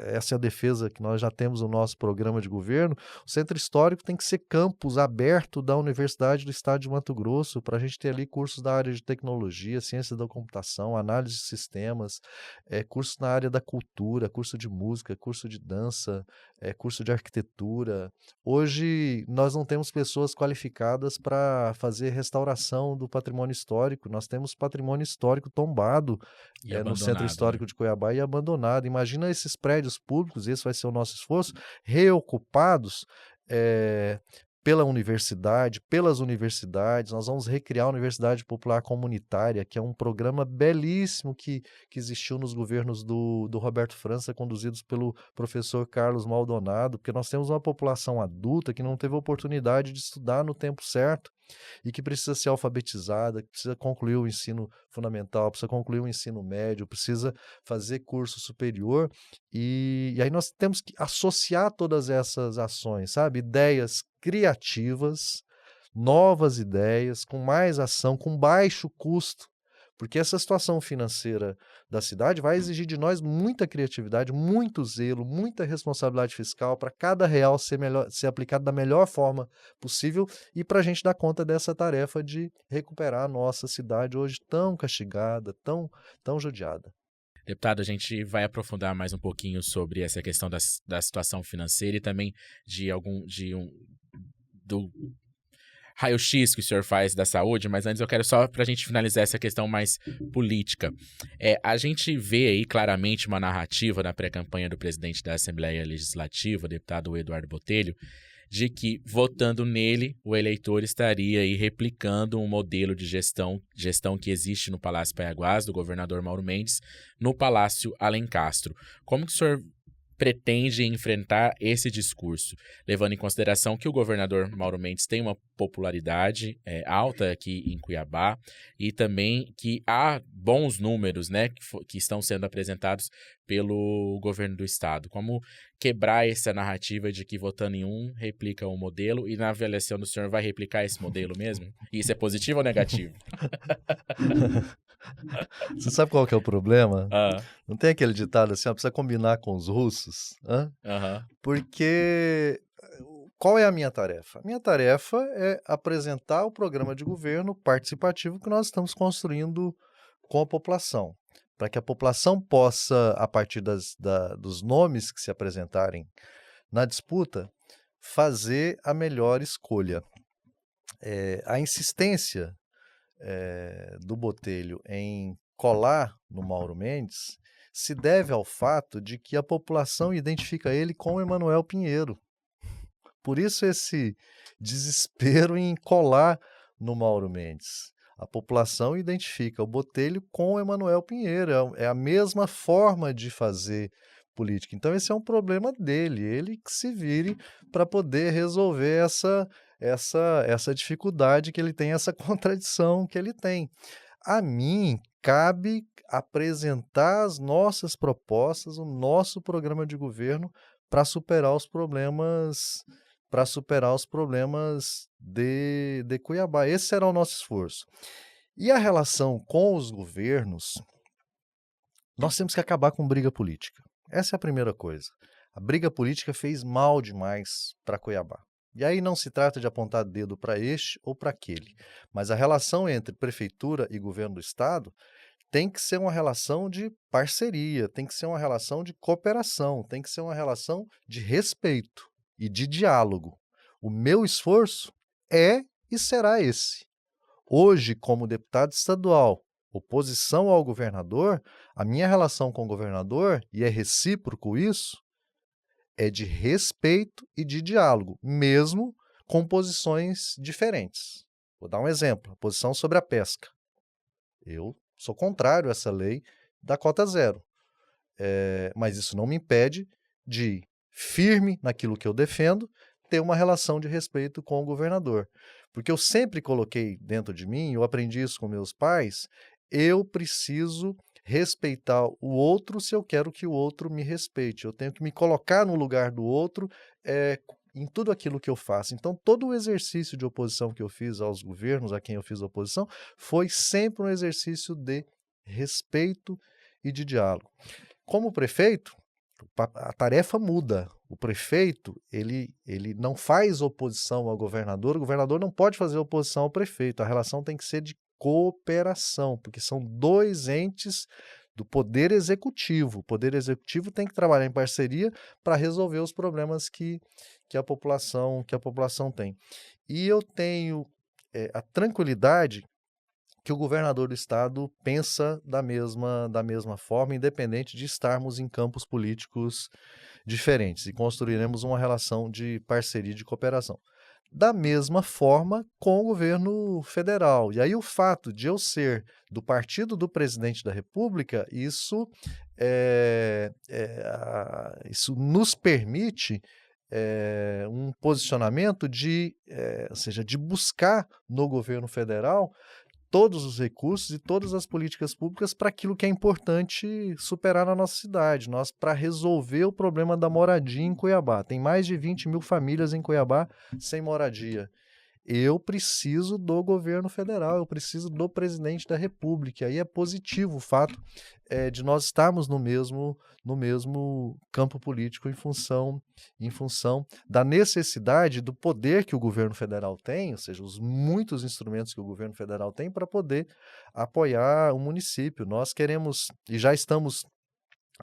essa é a defesa que nós já temos no nosso programa de governo, o Centro Histórico tem que ser campus aberto da Universidade do Estado de Mato Grosso, para a gente ter ali cursos da área de tecnologia, ciência da computação, análise de sistemas, cursos na área da cultura, curso de música, curso de dança, curso de arquitetura. Hoje nós não temos pessoas qualificadas para fazer restauração do patrimônio histórico, nós temos patrimônio histórico tombado no Centro Histórico de Cuiabá e abandonado. Imagina esses prédios públicos, esse vai ser o nosso esforço, reocupados pelas universidades. Nós vamos recriar a Universidade Popular Comunitária, que é um programa belíssimo que existiu nos governos do Roberto França, conduzidos pelo professor Carlos Maldonado, porque nós temos uma população adulta que não teve oportunidade de estudar no tempo certo e que precisa ser alfabetizada, que precisa concluir o ensino fundamental, precisa concluir o ensino médio, precisa fazer curso superior, e aí nós temos que associar todas essas ações, sabe? Ideias criativas, novas ideias, com mais ação, com baixo custo, porque essa situação financeira da cidade vai exigir de nós muita criatividade, muito zelo, muita responsabilidade fiscal para cada real ser aplicado da melhor forma possível e para a gente dar conta dessa tarefa de recuperar a nossa cidade hoje tão castigada, tão judiada. Deputado, a gente vai aprofundar mais um pouquinho sobre essa questão da situação financeira e também do raio-x que o senhor faz da saúde, mas antes eu quero só, para a gente finalizar essa questão mais política. A gente vê aí claramente uma narrativa na pré-campanha do presidente da Assembleia Legislativa, o deputado Eduardo Botelho, de que, votando nele, o eleitor estaria aí replicando um modelo de gestão que existe no Palácio Paiaguás, do governador Mauro Mendes, no Palácio Alencastro. Como que o senhor pretende enfrentar esse discurso, levando em consideração que o governador Mauro Mendes tem uma popularidade alta aqui em Cuiabá e também que há bons números, né, que estão sendo apresentados pelo governo do estado. Como quebrar essa narrativa de que votando em um replica um modelo e na avaliação do senhor vai replicar esse modelo mesmo? E isso é positivo ou negativo? Você sabe qual que é o problema? Ah, Não tem aquele ditado assim, ó, precisa combinar com os russos? Hã? aham, Porque qual é a minha tarefa? A minha tarefa é apresentar o programa de governo participativo que nós estamos construindo com a população, para que a população possa, a partir dos nomes que se apresentarem na disputa, fazer a melhor escolha. A insistência do Botelho em colar no Mauro Mendes se deve ao fato de que a população identifica ele com Emanuel Pinheiro. Por isso esse desespero em colar no Mauro Mendes. A população identifica o Botelho com o Emanuel Pinheiro. É a mesma forma de fazer política. Então esse é um problema dele. Ele que se vire para poder resolver essa dificuldade que ele tem, essa contradição que ele tem. A mim cabe apresentar as nossas propostas, o nosso programa de governo para superar os problemas de Cuiabá. Esse será o nosso esforço. E a relação com os governos, nós temos que acabar com briga política. Essa é a primeira coisa. A briga política fez mal demais para Cuiabá. E aí não se trata de apontar dedo para este ou para aquele, mas a relação entre prefeitura e governo do estado tem que ser uma relação de parceria, tem que ser uma relação de cooperação, tem que ser uma relação de respeito e de diálogo. O meu esforço é e será esse. Hoje, como deputado estadual, oposição ao governador, a minha relação com o governador, e é recíproco isso, é de respeito e de diálogo, mesmo com posições diferentes. Vou dar um exemplo, a posição sobre a pesca. Eu sou contrário a essa lei da cota zero, mas isso não me impede de, firme naquilo que eu defendo, ter uma relação de respeito com o governador. Porque eu sempre coloquei dentro de mim, eu aprendi isso com meus pais, eu preciso respeitar o outro se eu quero que o outro me respeite. Eu tenho que me colocar no lugar do outro em tudo aquilo que eu faço. Então, todo o exercício de oposição que eu fiz aos governos, a quem eu fiz oposição, foi sempre um exercício de respeito e de diálogo. Como prefeito, a tarefa muda. O prefeito, ele não faz oposição ao governador, o governador não pode fazer oposição ao prefeito. A relação tem que ser de cooperação, porque são dois entes do Poder Executivo. O Poder Executivo tem que trabalhar em parceria para resolver os problemas que a população tem. E eu tenho a tranquilidade que o governador do estado pensa da mesma forma, independente de estarmos em campos políticos diferentes, e construiremos uma relação de parceria e de cooperação. Da mesma forma com o governo federal. E aí o fato de eu ser do partido do presidente da República, isso nos permite um posicionamento ou seja, de buscar no governo federal todos os recursos e todas as políticas públicas para aquilo que é importante superar na nossa cidade, para resolver o problema da moradia em Cuiabá. Tem mais de 20 mil famílias em Cuiabá sem moradia. Eu preciso do governo federal, eu preciso do presidente da República. Aí é positivo o fato de nós estarmos no mesmo campo político em função da necessidade do poder que o governo federal tem, ou seja, os muitos instrumentos que o governo federal tem para poder apoiar o município. Nós queremos e já estamos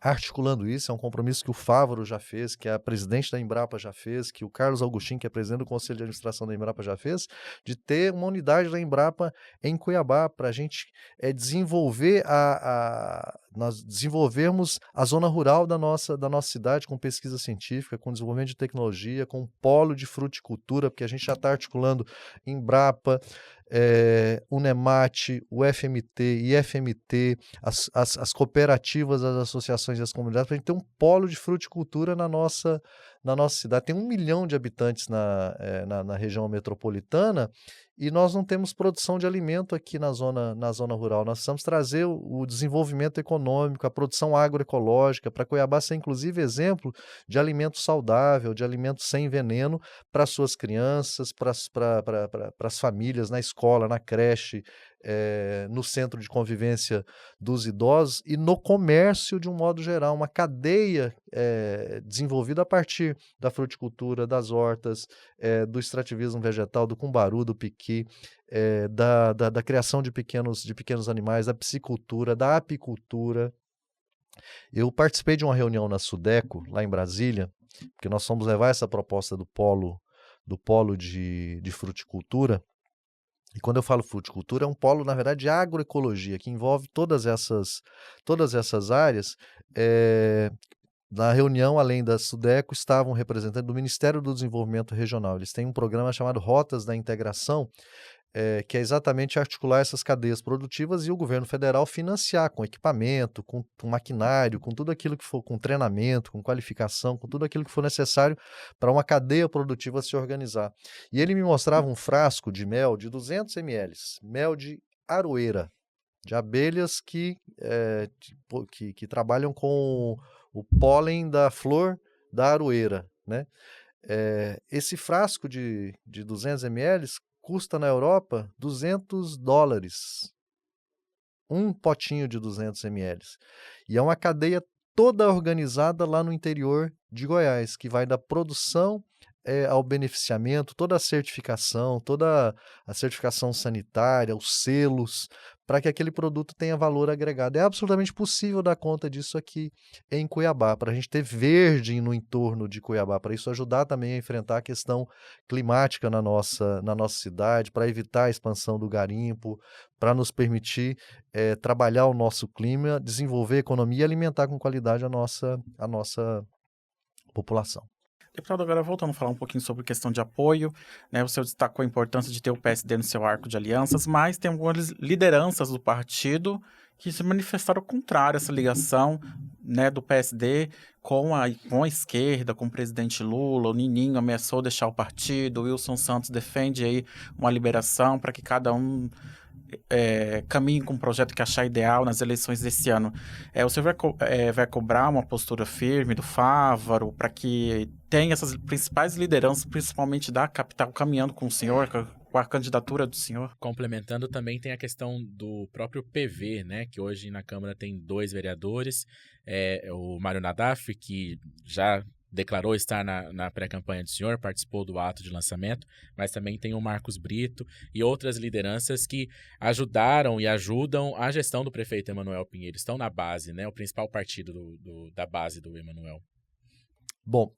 articulando isso, é um compromisso que o Fávaro já fez, que a presidente da Embrapa já fez, que o Carlos Augustin, que é presidente do Conselho de Administração da Embrapa, já fez, de ter uma unidade da Embrapa em Cuiabá, para a gente desenvolver nós desenvolvermos a zona rural da nossa cidade com pesquisa científica, com desenvolvimento de tecnologia, com um polo de fruticultura, porque a gente já está articulando Embrapa, Unemate, UFMT, IFMT, as cooperativas, as associações e as comunidades, para a gente ter um polo de fruticultura na nossa cidade. Tem 1 milhão de habitantes na região metropolitana e nós não temos produção de alimento aqui na zona rural. Nós precisamos trazer o desenvolvimento econômico, a produção agroecológica, para Cuiabá ser inclusive exemplo de alimento saudável, de alimento sem veneno para suas crianças, para as famílias, na escola, na creche, no centro de convivência dos idosos e no comércio de um modo geral, uma cadeia desenvolvida a partir da fruticultura, das hortas, do extrativismo vegetal, do cumbaru, do piqui, da criação de pequenos animais, da piscicultura, da apicultura. Eu participei de uma reunião na Sudeco, lá em Brasília, porque nós fomos levar essa proposta do polo de fruticultura. E quando eu falo fruticultura, é um polo, na verdade, de agroecologia, que envolve todas essas áreas. Na reunião, além da Sudeco, estavam representantes do Ministério do Desenvolvimento Regional. Eles têm um programa chamado Rotas da Integração, que é exatamente articular essas cadeias produtivas e o governo federal financiar com equipamento, com maquinário, com tudo aquilo que for, com treinamento, com qualificação, com tudo aquilo que for necessário para uma cadeia produtiva se organizar. E ele me mostrava um frasco de mel de 200 ml, mel de aroeira, de abelhas que trabalham com o pólen da flor da aroeira, né? Esse frasco de 200 ml custa na Europa $200. Um potinho de 200 ml. E é uma cadeia toda organizada lá no interior de Goiás, que vai da produção ao beneficiamento, toda a certificação sanitária, os selos, para que aquele produto tenha valor agregado. É absolutamente possível dar conta disso aqui em Cuiabá, para a gente ter verde no entorno de Cuiabá, para isso ajudar também a enfrentar a questão climática na nossa cidade, para evitar a expansão do garimpo, para nos permitir trabalhar o nosso clima, desenvolver a economia e alimentar com qualidade a nossa população. Deputado, agora voltando a falar um pouquinho sobre questão de apoio, né? O senhor destacou a importância de ter o PSD no seu arco de alianças, mas tem algumas lideranças do partido que se manifestaram contrário a essa ligação, né, do PSD com a esquerda, com o presidente Lula. O Nininho ameaçou deixar o partido, o Wilson Santos defende aí uma liberação para que cada um caminhe com um projeto que achar ideal nas eleições desse ano. O senhor vai cobrar uma postura firme do Fávaro para que tenha essas principais lideranças, principalmente da capital, caminhando com o senhor, com a candidatura do senhor? Complementando, também tem a questão do próprio PV, né, que hoje na Câmara tem 2 vereadores, o Mário Nadaf, que já declarou estar na pré-campanha do senhor, participou do ato de lançamento, mas também tem o Marcos Brito e outras lideranças que ajudaram e ajudam a gestão do prefeito Emanuel Pinheiro. Estão na base, né? O principal partido da base do Emanuel. Bom,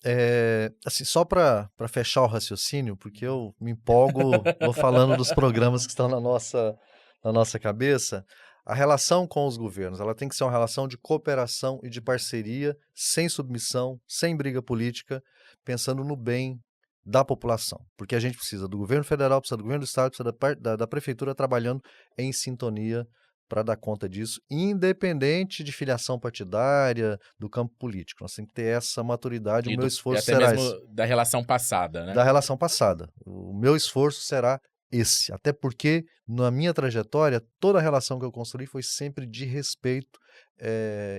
assim, só para fechar o raciocínio, porque eu me empolgo, vou falando dos programas que estão na nossa cabeça. A relação com os governos, ela tem que ser uma relação de cooperação e de parceria, sem submissão, sem briga política, pensando no bem da população. Porque a gente precisa do governo federal, precisa do governo do estado, precisa da prefeitura trabalhando em sintonia para dar conta disso, independente de filiação partidária, do campo político. Nós temos que ter essa maturidade, o meu esforço será esse. Mesmo da relação passada, né? Da relação passada. O meu esforço será esse. Até porque, na minha trajetória, toda a relação que eu construí foi sempre de respeito,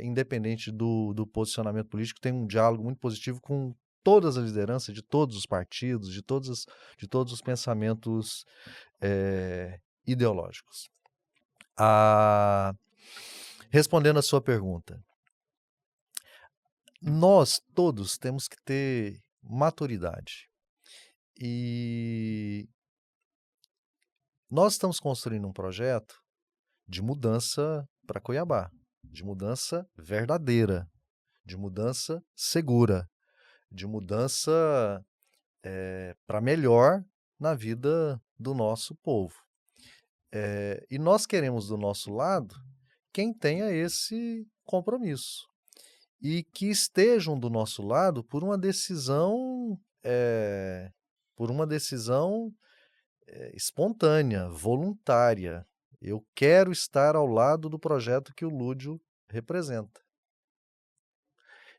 independente do posicionamento político. Tem um diálogo muito positivo com todas as lideranças de todos os partidos, de todos os pensamentos ideológicos. Respondendo a sua pergunta, nós todos temos que ter maturidade. E nós estamos construindo um projeto de mudança para Cuiabá, de mudança verdadeira, de mudança segura, de mudança para melhor na vida do nosso povo. E nós queremos do nosso lado quem tenha esse compromisso. E que estejam do nosso lado por uma decisão espontânea, voluntária. Eu quero estar ao lado do projeto que o Lúdio representa.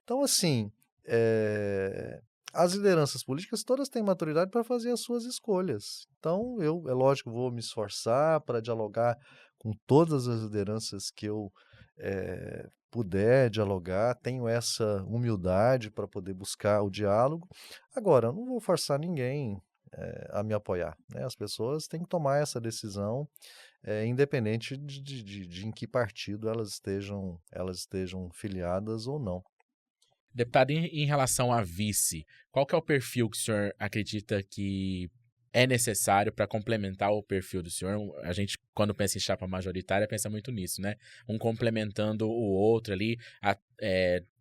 Então, assim, as lideranças políticas todas têm maturidade para fazer as suas escolhas. Então, é lógico, vou me esforçar para dialogar com todas as lideranças que eu puder dialogar, tenho essa humildade para poder buscar o diálogo. Agora, eu não vou forçar ninguém a me apoiar, né? As pessoas têm que tomar essa decisão, independente de em que partido elas estejam filiadas ou não. Deputado, em relação a vice, qual que é o perfil que o senhor acredita que é necessário para complementar o perfil do senhor? A gente, quando pensa em chapa majoritária, pensa muito nisso, né? Um complementando o outro ali,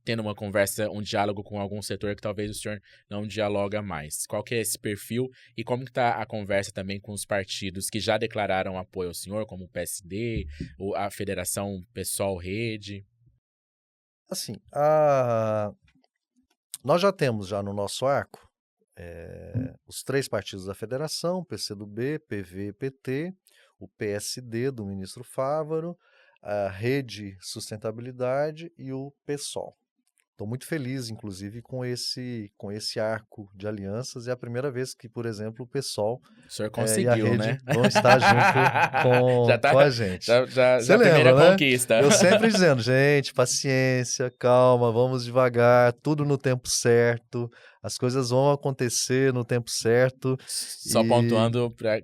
tendo uma conversa, um diálogo com algum setor que talvez o senhor não dialoga mais. Qual que é esse perfil e como que está a conversa também com os partidos que já declararam apoio ao senhor, como o PSD, a Federação PSOL Rede? Assim, nós já temos no nosso arco os 3 partidos da federação, PCdoB, PV e PT, o PSD do ministro Fávaro, a Rede Sustentabilidade e o PSOL. Estou muito feliz, inclusive, com esse arco de alianças. É a primeira vez que, por exemplo, o PSOL O senhor e a conseguiu, Rede né? vão estar junto com a gente. Já Você primeira lembra, né? conquista. Eu sempre dizendo, gente, paciência, calma, vamos devagar, tudo no tempo certo, as coisas vão acontecer no tempo certo. Só pontuando para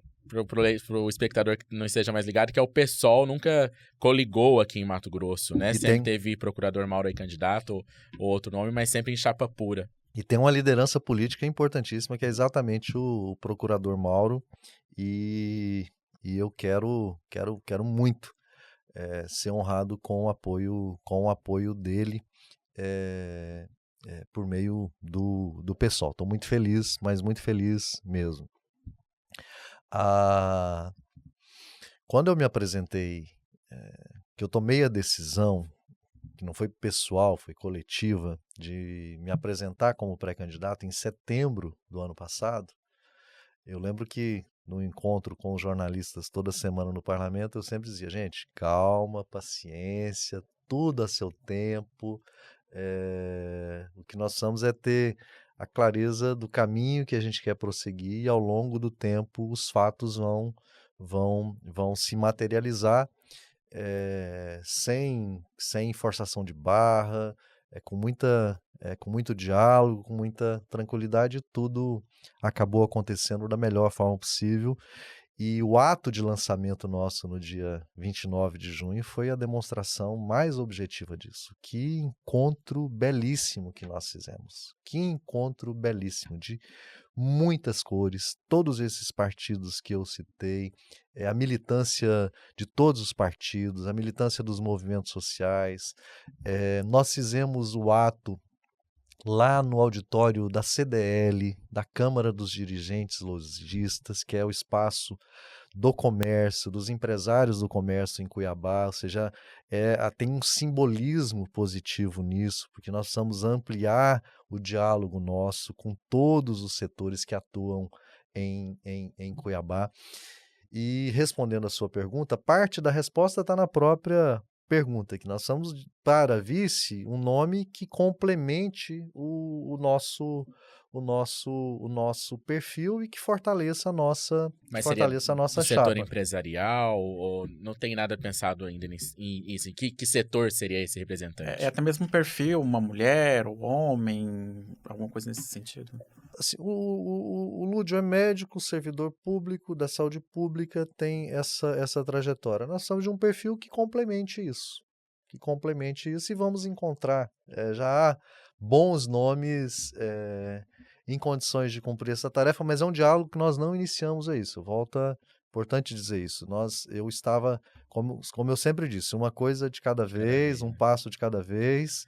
o espectador que não esteja mais ligado, que é o PSOL nunca coligou aqui em Mato Grosso, né? Sempre teve procurador Mauro aí candidato ou outro nome, mas sempre em chapa pura. E tem uma liderança política importantíssima, que é exatamente o procurador Mauro, e eu quero muito ser honrado com o apoio dele por meio do PSOL. Estou muito feliz, mas muito feliz mesmo. Quando eu me apresentei, que eu tomei a decisão, que não foi pessoal, foi coletiva, de me apresentar como pré-candidato em setembro do ano passado, eu lembro que no encontro com os jornalistas toda semana no parlamento, eu sempre dizia, gente, calma, paciência, tudo a seu tempo. O que nós precisamos é ter a clareza do caminho que a gente quer prosseguir, e ao longo do tempo os fatos vão se materializar sem forçação de barra, com muito diálogo, com muita tranquilidade. Tudo acabou acontecendo da melhor forma possível. E o ato de lançamento nosso no dia 29 de junho foi a demonstração mais objetiva disso. Que encontro belíssimo que nós fizemos. Que encontro belíssimo, de muitas cores, todos esses partidos que eu citei, a militância de todos os partidos, a militância dos movimentos sociais. Nós fizemos o ato lá no auditório da CDL, da Câmara dos Dirigentes Lojistas, que é o espaço do comércio, dos empresários do comércio em Cuiabá, ou seja, tem um simbolismo positivo nisso, porque nós precisamos ampliar o diálogo nosso com todos os setores que atuam em Cuiabá. E respondendo a sua pergunta, parte da resposta está na própria pergunta, que nós somos para vice um nome que complemente o nosso perfil e que fortaleça a nossa Mas chapa. seria do setor empresarial ou não tem nada pensado ainda nisso? Que setor seria esse representante? É até mesmo um perfil, uma mulher, um homem, alguma coisa nesse sentido. Assim, o Lúdio é médico, servidor público, da saúde pública, tem essa trajetória. Nós precisamos de um perfil que complemente isso. E vamos encontrar. Já há bons nomes em condições de cumprir essa tarefa, mas é um diálogo que nós não iniciamos isso. Importante dizer isso. Eu estava, como eu sempre disse, uma coisa de cada vez, um passo de cada vez.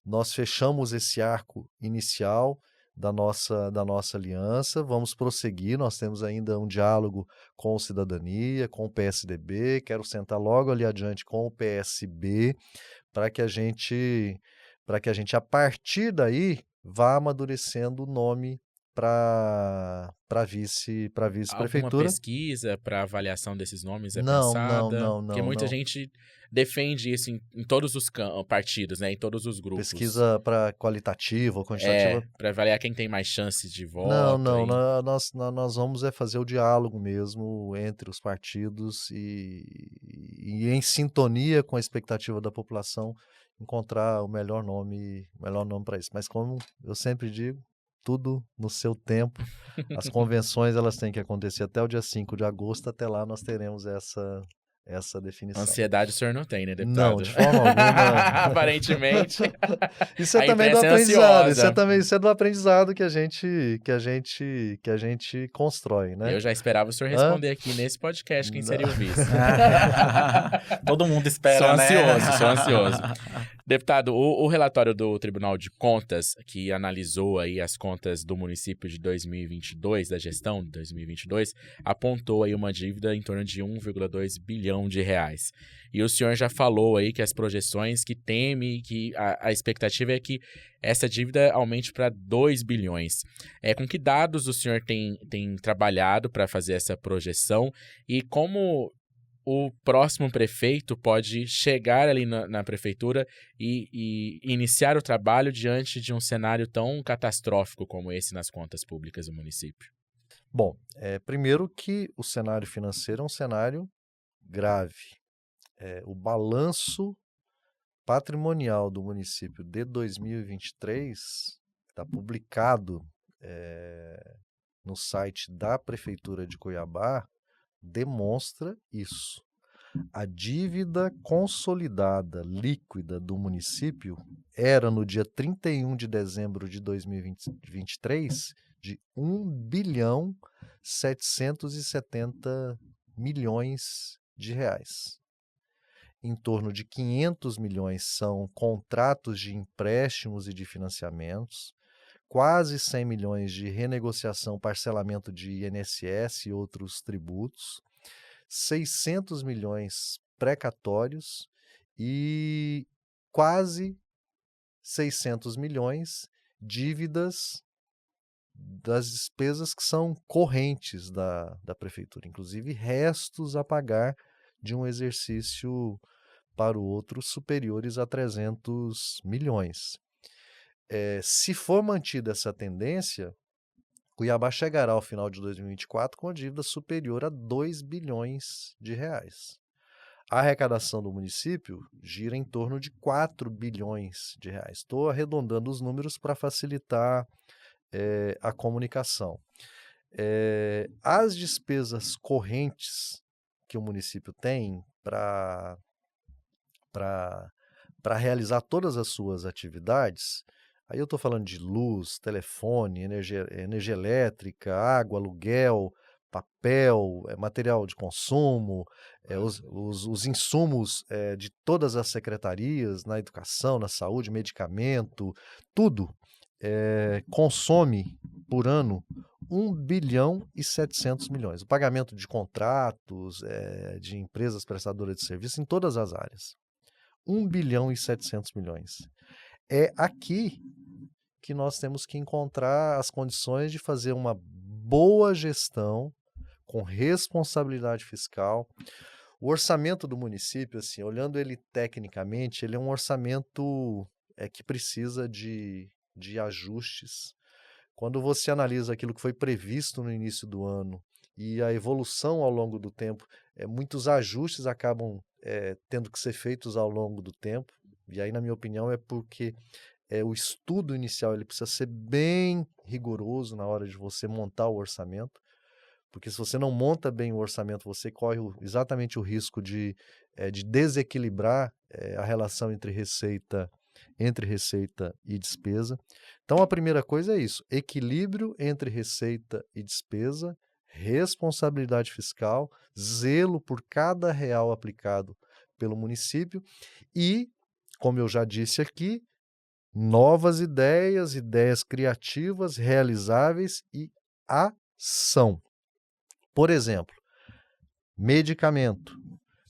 Nós fechamos esse arco inicial, da nossa aliança, vamos prosseguir, nós temos ainda um diálogo com o Cidadania, com o PSDB, quero sentar logo ali adiante com o PSB, para que a gente, a partir daí, vá amadurecendo o nome para Alguma vice-prefeitura. pesquisa para avaliação desses nomes é Não, não, pensada? não, Porque não, muita não. gente defende isso em todos os partidos, né? Em todos os grupos. Pesquisa para qualitativa ou É, quantitativa. para avaliar quem tem mais chances de Não, voto não, aí. nós vamos fazer o diálogo mesmo entre os partidos e em sintonia com a expectativa da população, encontrar o melhor nome para isso. Mas como eu sempre digo, tudo no seu tempo. As convenções elas têm que acontecer até o dia 5 de agosto, até lá nós teremos essa definição. Ansiedade o senhor não tem, né, Não, deputado? de forma alguma. Aparentemente. Isso é A também do imprensa é aprendizado. ansiosa. Isso é do aprendizado que a gente constrói, né? Eu já esperava o senhor Hã? responder aqui nesse podcast quem Não. seria o vice. Todo mundo espera, Sou né? ansioso, sou ansioso. Deputado, o relatório do Tribunal de Contas, que analisou aí as contas do município de 2022, da gestão de 2022, apontou aí uma dívida em torno de 1,2 bilhão de reais. E o senhor já falou aí que as projeções que teme, que a expectativa é que essa dívida aumente para 2 bilhões. Com que dados o senhor tem trabalhado para fazer essa projeção e como o próximo prefeito pode chegar ali na prefeitura e iniciar o trabalho diante de um cenário tão catastrófico como esse nas contas públicas do município? Bom, primeiro que o cenário financeiro é um cenário grave. O balanço patrimonial do município de 2023 está publicado no site da Prefeitura de Cuiabá, demonstra isso. A dívida consolidada líquida do município era, no dia 31 de dezembro de 2023, de 1 bilhão 770 milhões de reais. Em torno de 500 milhões são contratos de empréstimos e de financiamentos, quase 100 milhões de renegociação, parcelamento de INSS e outros tributos, 600 milhões precatórios e quase 600 milhões dívidas das despesas que são correntes da prefeitura, inclusive restos a pagar de um exercício para o outro superiores a 300 milhões. Se for mantida essa tendência, Cuiabá chegará ao final de 2024 com a dívida superior a 2 bilhões de reais. A arrecadação do município gira em torno de 4 bilhões de reais. Estou arredondando os números para facilitar a comunicação. As despesas correntes que o município tem para realizar todas as suas atividades, aí eu estou falando de luz, telefone, energia elétrica, água, aluguel, papel, material de consumo, os insumos de todas as secretarias, na educação, na saúde, medicamento, tudo consome por ano 1 bilhão e 700 milhões. O pagamento de contratos, de empresas prestadoras de serviço em todas as áreas. 1 bilhão e 700 milhões. É aqui que nós temos que encontrar as condições de fazer uma boa gestão com responsabilidade fiscal. O orçamento do município, assim, olhando ele tecnicamente, ele é um orçamento que precisa de ajustes. Quando você analisa aquilo que foi previsto no início do ano e a evolução ao longo do tempo, muitos ajustes acabam tendo que ser feitos ao longo do tempo. E aí, na minha opinião, é porque o estudo inicial ele precisa ser bem rigoroso na hora de você montar o orçamento, porque se você não monta bem o orçamento, você corre exatamente o risco de desequilibrar a relação entre receita e despesa. Então, a primeira coisa é isso: equilíbrio entre receita e despesa, responsabilidade fiscal, zelo por cada real aplicado pelo município e, como eu já disse aqui, novas ideias, ideias criativas, realizáveis e ação. Por exemplo, medicamento.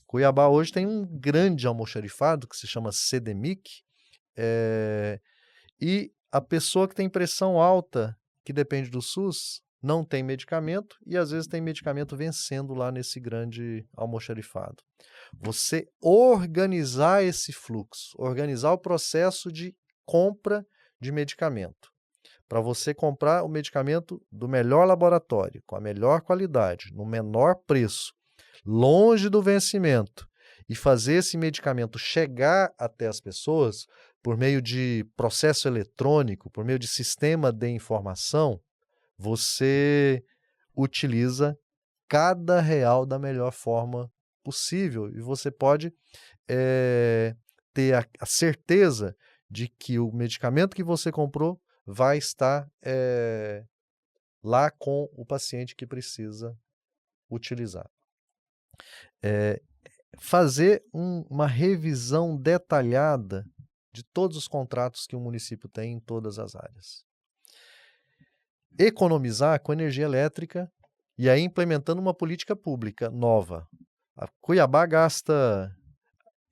Cuiabá hoje tem um grande almoxarifado que se chama CDMIC, e a pessoa que tem pressão alta, que depende do SUS, não tem medicamento e às vezes tem medicamento vencendo lá nesse grande almoxarifado. Você organizar esse fluxo, organizar o processo de compra de medicamento. Para você comprar o medicamento do melhor laboratório, com a melhor qualidade, no menor preço, longe do vencimento, e fazer esse medicamento chegar até as pessoas por meio de processo eletrônico, por meio de sistema de informação, você utiliza cada real da melhor forma possível e você pode ter a certeza de que o medicamento que você comprou vai estar lá com o paciente que precisa utilizar. Fazer uma revisão detalhada de todos os contratos que o município tem em todas as áreas. Economizar com energia elétrica e aí implementando uma política pública nova. A Cuiabá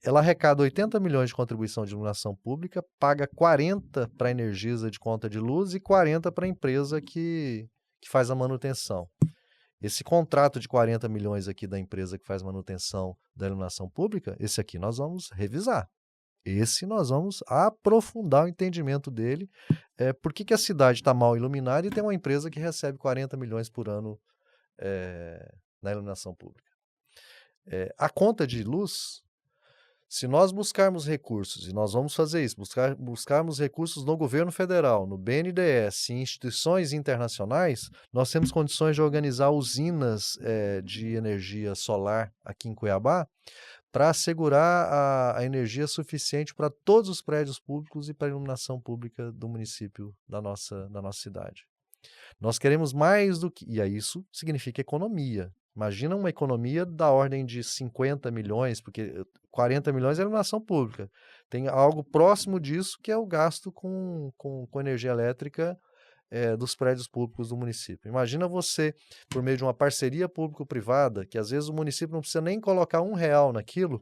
ela arrecada 80 milhões de contribuição de iluminação pública, paga 40 para a Energisa de conta de luz e 40 para a empresa que faz a manutenção. Esse contrato de 40 milhões aqui da empresa que faz manutenção da iluminação pública, esse aqui nós vamos revisar. Esse nós vamos aprofundar o entendimento dele. Por que a cidade está mal iluminada e tem uma empresa que recebe 40 milhões por ano na iluminação pública? A conta de luz, se nós buscarmos recursos, e nós vamos fazer isso, buscarmos recursos no governo federal, no BNDES, em instituições internacionais, nós temos condições de organizar usinas de energia solar aqui em Cuiabá para assegurar a energia suficiente para todos os prédios públicos e para a iluminação pública do município da nossa cidade. Nós queremos mais do que... E aí isso significa economia. Imagina uma economia da ordem de 50 milhões, porque 40 milhões é iluminação pública. Tem algo próximo disso que é o gasto com energia elétrica dos prédios públicos do município. Imagina você, por meio de uma parceria público-privada, que às vezes o município não precisa nem colocar R$1 naquilo,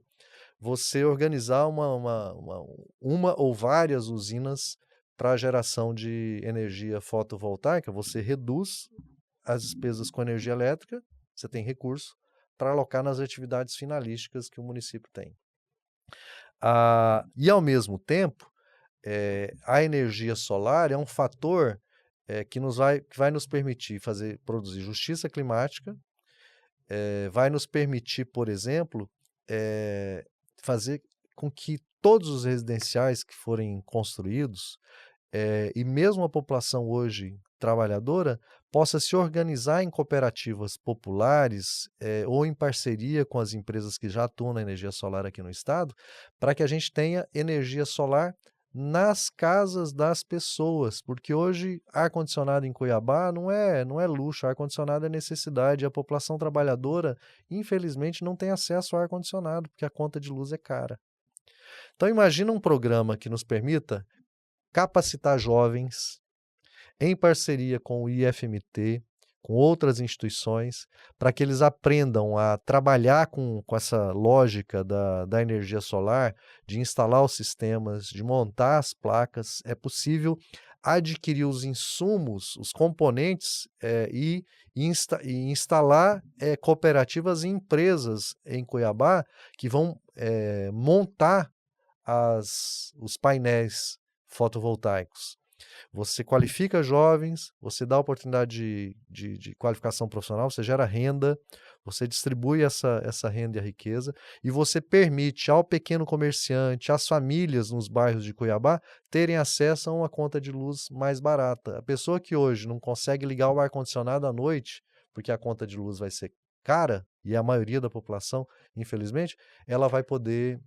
você organizar uma ou várias usinas para a geração de energia fotovoltaica, você reduz as despesas com energia elétrica, você tem recurso para alocar nas atividades finalísticas que o município tem. E, ao mesmo tempo, a energia solar é um fator que vai nos permitir produzir justiça climática, vai nos permitir, por exemplo, fazer com que todos os residenciais que forem construídos, e mesmo a população hoje trabalhadora, possa se organizar em cooperativas populares ou em parceria com as empresas que já atuam na energia solar aqui no estado, para que a gente tenha energia solar nas casas das pessoas, porque hoje ar-condicionado em Cuiabá não é luxo, ar-condicionado é necessidade, e a população trabalhadora, infelizmente, não tem acesso ao ar-condicionado, porque a conta de luz é cara. Então imagina um programa que nos permita capacitar jovens em parceria com o IFMT, com outras instituições, para que eles aprendam a trabalhar com essa lógica da energia solar, de instalar os sistemas, de montar as placas. É possível adquirir os insumos, os componentes e instalar cooperativas e empresas em Cuiabá que vão montar os painéis fotovoltaicos. Você qualifica jovens, você dá oportunidade de qualificação profissional, você gera renda, você distribui essa renda e a riqueza, e você permite ao pequeno comerciante, às famílias nos bairros de Cuiabá, terem acesso a uma conta de luz mais barata. A pessoa que hoje não consegue ligar o ar-condicionado à noite, porque a conta de luz vai ser cara, e a maioria da população, infelizmente, ela vai poder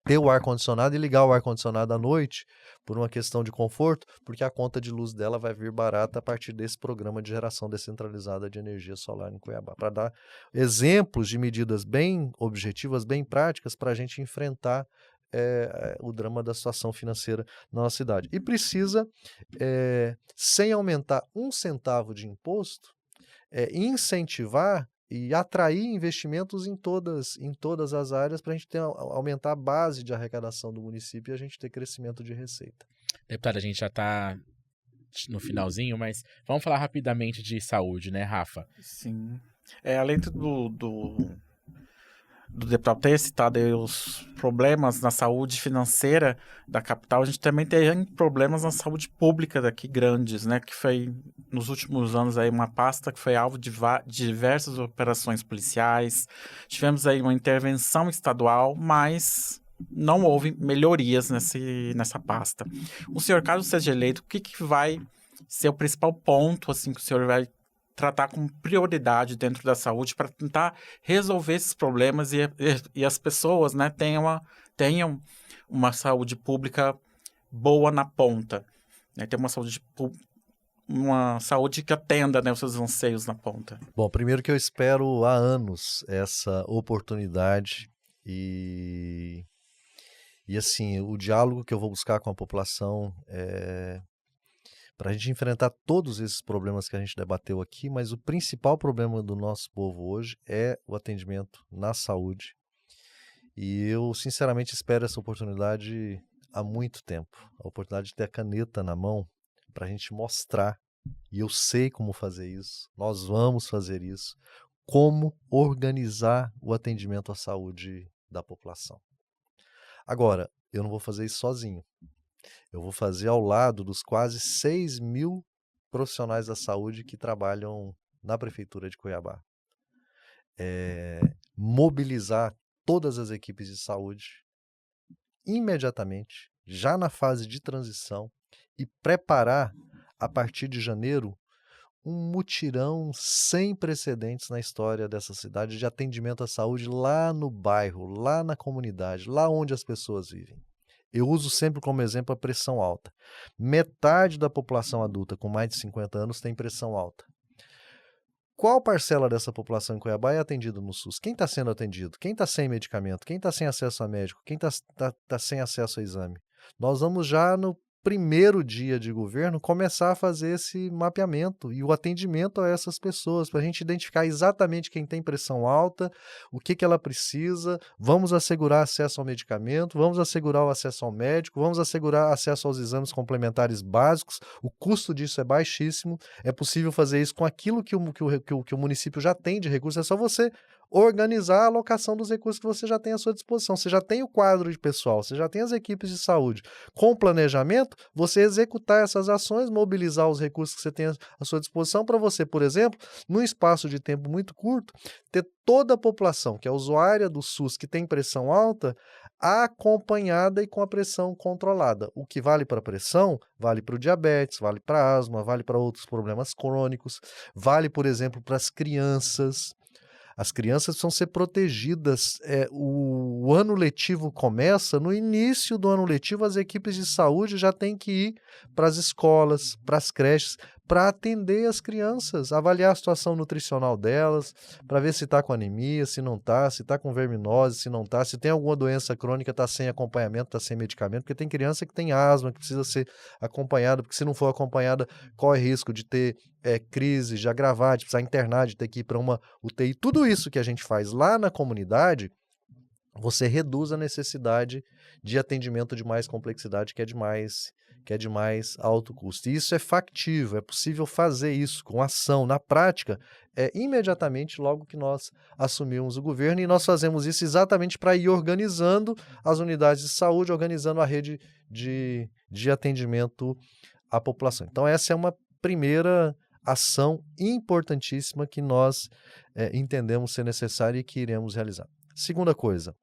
ter o ar-condicionado e ligar o ar-condicionado à noite por uma questão de conforto, porque a conta de luz dela vai vir barata a partir desse programa de geração descentralizada de energia solar em Cuiabá, para dar exemplos de medidas bem objetivas, bem práticas, para a gente enfrentar o drama da situação financeira na nossa cidade. E precisa, sem aumentar um centavo de imposto, incentivar e atrair investimentos em todas as áreas para a gente aumentar a base de arrecadação do município e a gente ter crescimento de receita. Deputada, a gente já está no finalzinho, mas vamos falar rapidamente de saúde, né, Rafa? Sim. Além do deputado ter citado aí os problemas na saúde financeira da capital, a gente também tem problemas na saúde pública daqui grandes, né? Que foi, nos últimos anos, aí, uma pasta que foi alvo de diversas operações policiais. Tivemos aí uma intervenção estadual, mas não houve melhorias nessa pasta. O senhor, caso seja eleito, o que vai ser o principal ponto assim, que o senhor vai tratar com prioridade dentro da saúde para tentar resolver esses problemas e as pessoas, né, tenham uma saúde pública boa na ponta, né, ter uma saúde que atenda, né, os seus anseios na ponta? Bom, primeiro que eu espero há anos essa oportunidade e assim, o diálogo que eu vou buscar com a população para a gente enfrentar todos esses problemas que a gente debateu aqui, mas o principal problema do nosso povo hoje é o atendimento na saúde. E eu, sinceramente, espero essa oportunidade há muito tempo. A oportunidade de ter a caneta na mão para a gente mostrar, e eu sei como fazer isso, nós vamos fazer isso, como organizar o atendimento à saúde da população. Agora, eu não vou fazer isso sozinho. Eu vou fazer ao lado dos quase 6 mil profissionais da saúde que trabalham na Prefeitura de Cuiabá. Mobilizar todas as equipes de saúde imediatamente, já na fase de transição, e preparar, a partir de janeiro, um mutirão sem precedentes na história dessa cidade de atendimento à saúde lá no bairro, lá na comunidade, lá onde as pessoas vivem. Eu uso sempre como exemplo a pressão alta. Metade da população adulta com mais de 50 anos tem pressão alta. Qual parcela dessa população em Cuiabá é atendida no SUS? Quem está sendo atendido? Quem está sem medicamento? Quem está sem acesso a médico? Quem está sem acesso a exame? Nós vamos já no primeiro dia de governo começar a fazer esse mapeamento e o atendimento a essas pessoas, para a gente identificar exatamente quem tem pressão alta, o que ela precisa, vamos assegurar acesso ao medicamento, vamos assegurar o acesso ao médico, vamos assegurar acesso aos exames complementares básicos. O custo disso é baixíssimo, é possível fazer isso com aquilo que o município já tem de recursos, é só você organizar a alocação dos recursos que você já tem à sua disposição. Você já tem o quadro de pessoal, você já tem as equipes de saúde. Com o planejamento, você executar essas ações, mobilizar os recursos que você tem à sua disposição para você, por exemplo, num espaço de tempo muito curto, ter toda a população que é usuária do SUS, que tem pressão alta, acompanhada e com a pressão controlada. O que vale para a pressão, vale para o diabetes, vale para a asma, vale para outros problemas crônicos, vale, por exemplo, para as crianças. As crianças precisam ser protegidas. O ano letivo começa, no início do ano letivo, as equipes de saúde já têm que ir para as escolas, para as creches, para atender as crianças, avaliar a situação nutricional delas, para ver se está com anemia, se não está, se está com verminose, se não está, se tem alguma doença crônica, está sem acompanhamento, está sem medicamento, porque tem criança que tem asma, que precisa ser acompanhada, porque se não for acompanhada, corre risco de ter crise, de agravar, de precisar internar, de ter que ir para uma UTI. Tudo isso que a gente faz lá na comunidade, você reduz a necessidade de atendimento de mais complexidade, que é de mais alto custo. E isso é factível, é possível fazer isso com ação. Na prática, imediatamente logo que nós assumimos o governo, e nós fazemos isso exatamente para ir organizando as unidades de saúde, organizando a rede de atendimento à população. Então essa é uma primeira ação importantíssima que nós entendemos ser necessária e que iremos realizar. Segunda coisa,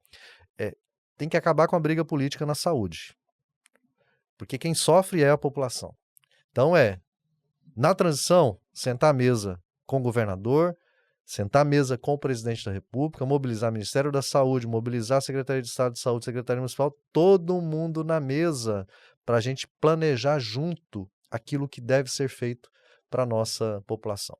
tem que acabar com a briga política na saúde, porque quem sofre é a população. Então na transição, sentar à mesa com o governador, sentar à mesa com o presidente da República, mobilizar o Ministério da Saúde, mobilizar a Secretaria de Estado de Saúde, Secretaria Municipal, todo mundo na mesa, para a gente planejar junto aquilo que deve ser feito para a nossa população.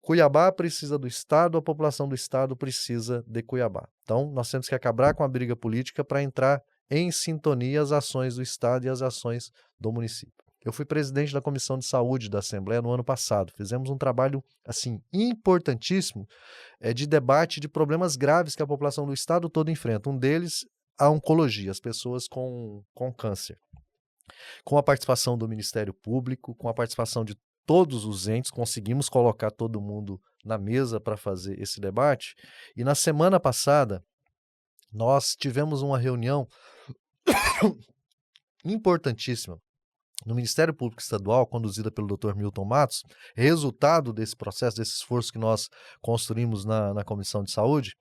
Cuiabá precisa do Estado, a população do Estado precisa de Cuiabá. Então, nós temos que acabar com a briga política para entrar em sintonia às ações do Estado e às ações do município. Eu fui presidente da Comissão de Saúde da Assembleia no ano passado. Fizemos um trabalho assim importantíssimo de debate de problemas graves que a população do estado todo enfrenta. Um deles, a oncologia, as pessoas com câncer. Com a participação do Ministério Público, com a participação de todos os entes, conseguimos colocar todo mundo na mesa para fazer esse debate. E na semana passada, nós tivemos uma reunião importantíssima no Ministério Público Estadual, conduzida pelo Dr. Milton Matos, resultado desse processo, desse esforço que nós construímos na Comissão de Saúde,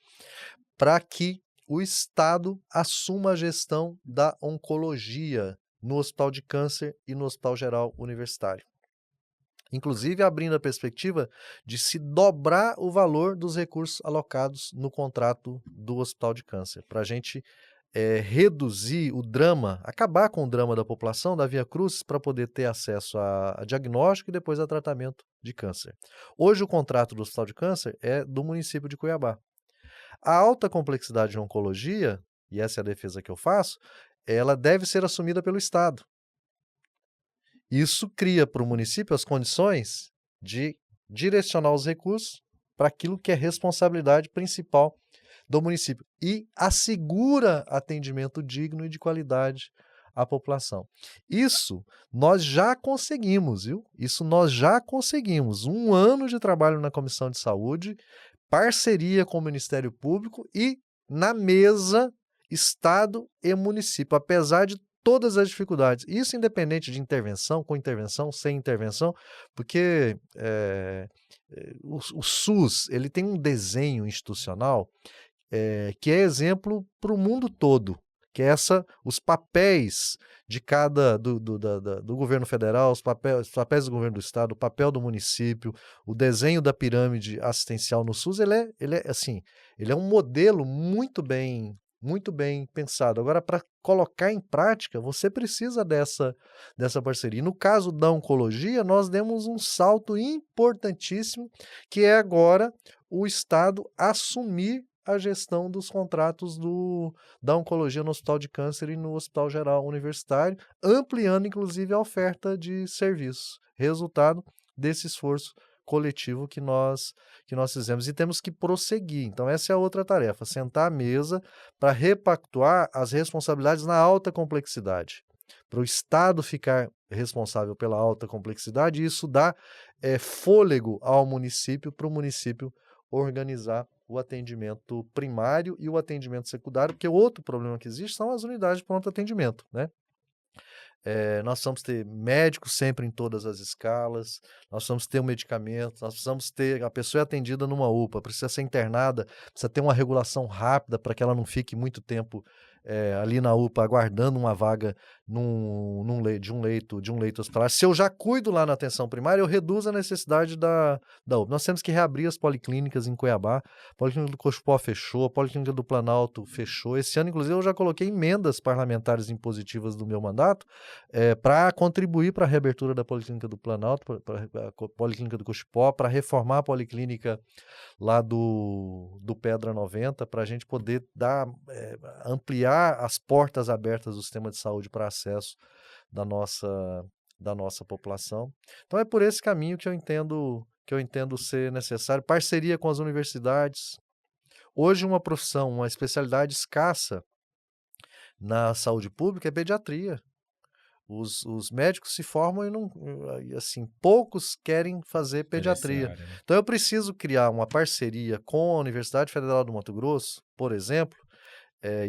para que o Estado assuma a gestão da oncologia no Hospital de Câncer e no Hospital Geral Universitário. Inclusive abrindo a perspectiva de se dobrar o valor dos recursos alocados no contrato do Hospital de Câncer, para a gente reduzir o drama, acabar com o drama da população da Via Cruz para poder ter acesso a diagnóstico e depois a tratamento de câncer. Hoje o contrato do Hospital de Câncer é do município de Cuiabá. A alta complexidade de oncologia, e essa é a defesa que eu faço, ela deve ser assumida pelo Estado. Isso cria para o município as condições de direcionar os recursos para aquilo que é responsabilidade principal do município e assegura atendimento digno e de qualidade à população. Isso nós já conseguimos, viu? Isso nós já conseguimos. 1 ano de trabalho na Comissão de Saúde, parceria com o Ministério Público e na mesa Estado e município, apesar de todas as dificuldades. Isso independente de intervenção, com intervenção, sem intervenção, porque o SUS ele tem um desenho institucional que é exemplo para o mundo todo, que é os papéis de do governo federal, os papéis do governo do estado, o papel do município, o desenho da pirâmide assistencial no SUS, ele é um modelo muito bem pensado. Agora, para colocar em prática, você precisa dessa parceria. E no caso da oncologia, nós demos um salto importantíssimo, que é agora o Estado assumir a gestão dos contratos da oncologia no Hospital de Câncer e no Hospital Geral Universitário, ampliando, inclusive, a oferta de serviços. Resultado desse esforço coletivo que nós fizemos. E temos que prosseguir. Então, essa é a outra tarefa, sentar à mesa para repactuar as responsabilidades na alta complexidade. Para o Estado ficar responsável pela alta complexidade, e isso dá fôlego ao município, para o município organizar o atendimento primário e o atendimento secundário, porque o outro problema que existe são as unidades de pronto atendimento, né? Nós precisamos ter médicos sempre em todas as escalas, nós precisamos ter um medicamento, nós precisamos ter a pessoa atendida numa UPA, precisa ser internada, precisa ter uma regulação rápida para que ela não fique muito tempo ali na UPA aguardando uma vaga de um leito hospitalar. Se eu já cuido lá na atenção primária, eu reduzo a necessidade da UPA. Nós temos que reabrir as policlínicas em Cuiabá. A Policlínica do Cochupó fechou, a Policlínica do Planalto fechou. Esse ano, inclusive, eu já coloquei emendas parlamentares impositivas do meu mandato para contribuir para a reabertura da Policlínica do Planalto, para a Policlínica do Cochupó, para reformar a Policlínica lá do Pedra 90, para a gente poder ampliar as portas abertas do sistema de saúde para acesso da nossa população. Então é por esse caminho que eu entendo ser necessário. Parceria com as universidades. Hoje uma profissão, uma especialidade escassa na saúde pública é pediatria. Os médicos se formam e assim, poucos querem fazer pediatria. Área, né? Então eu preciso criar uma parceria com a Universidade Federal do Mato Grosso, por exemplo,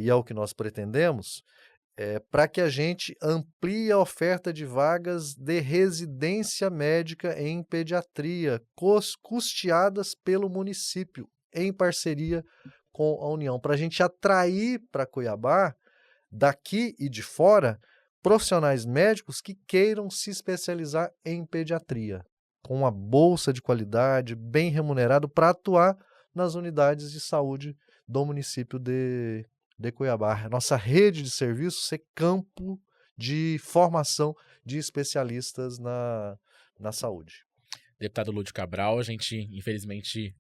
e é o que nós pretendemos, para que a gente amplie a oferta de vagas de residência médica em pediatria, custeadas pelo município, em parceria com a União, para a gente atrair para Cuiabá, daqui e de fora, profissionais médicos que queiram se especializar em pediatria, com uma bolsa de qualidade, bem remunerado, para atuar nas unidades de saúde do município de Cuiabá. Nossa rede de serviços é campo de formação de especialistas na saúde. Deputado Lúdio Cabral, a gente infelizmente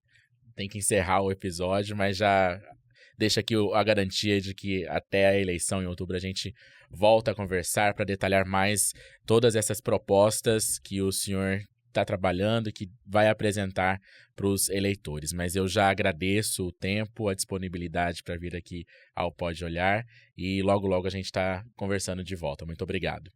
tem que encerrar o episódio, mas já deixa aqui a garantia de que até a eleição em outubro a gente volta a conversar para detalhar mais todas essas propostas que o senhor está trabalhando e que vai apresentar para os eleitores. Mas eu já agradeço o tempo, a disponibilidade para vir aqui ao Pode Olhar e logo, logo a gente está conversando de volta. Muito obrigado.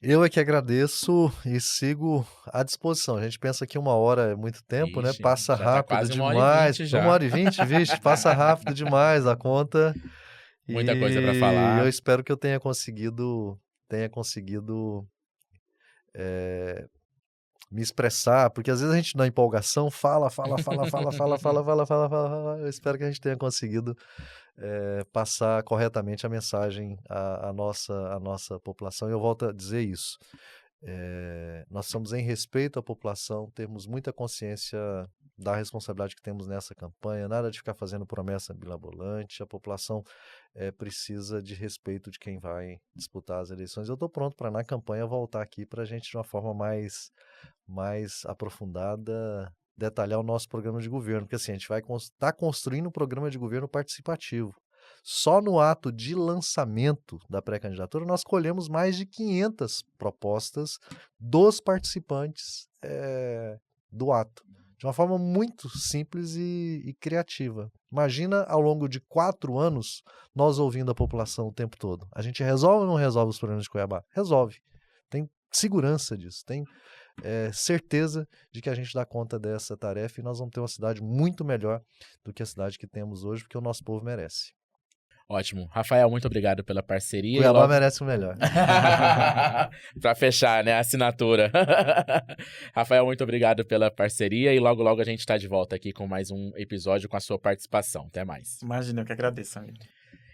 Eu é que agradeço e sigo à disposição. A gente pensa que 1 hora é muito tempo, né? Passa rápido quase demais. 1h20 já. 1h20, vixe, passa rápido demais a conta. Muita coisa para falar. Eu espero que eu tenha conseguido me expressar, porque às vezes a gente na empolgação fala. Eu espero que a gente tenha conseguido passar corretamente a mensagem à nossa população. E eu volto a dizer isso. Nós somos em respeito à população, temos muita consciência da responsabilidade que temos nessa campanha, nada de ficar fazendo promessa mirabolante. A população precisa de respeito de quem vai disputar as eleições. Eu estou pronto para, na campanha, voltar aqui para a gente, de uma forma mais aprofundada, detalhar o nosso programa de governo, porque assim, a gente vai estar construindo um programa de governo participativo. Só no ato de lançamento da pré-candidatura, nós colhemos mais de 500 propostas dos participantes do ato, de uma forma muito simples e criativa. Imagina, ao longo de 4 anos, nós ouvindo a população o tempo todo. A gente resolve ou não resolve os problemas de Cuiabá? Resolve. Tem segurança disso, tem certeza de que a gente dá conta dessa tarefa e nós vamos ter uma cidade muito melhor do que a cidade que temos hoje, porque o nosso povo merece. Ótimo. Rafael, muito obrigado pela parceria. Cuiabá merece o melhor. Para fechar, né, a assinatura. Rafael, muito obrigado pela parceria e logo, logo a gente está de volta aqui com mais um episódio com a sua participação. Até mais. Imagina, eu que agradeço, amigo.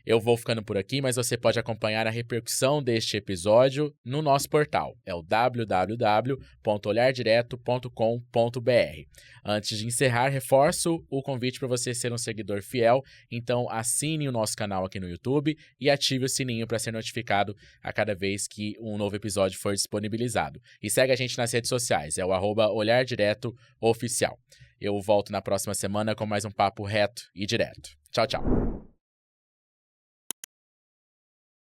Eu vou ficando por aqui, mas você pode acompanhar a repercussão deste episódio no nosso portal. É o www.olhardireto.com.br. Antes de encerrar, reforço o convite para você ser um seguidor fiel. Então, assine o nosso canal aqui no YouTube e ative o sininho para ser notificado a cada vez que um novo episódio for disponibilizado. E segue a gente nas redes sociais, é o @olhardiretoOficial. Eu volto na próxima semana com mais um papo reto e direto. Tchau, tchau.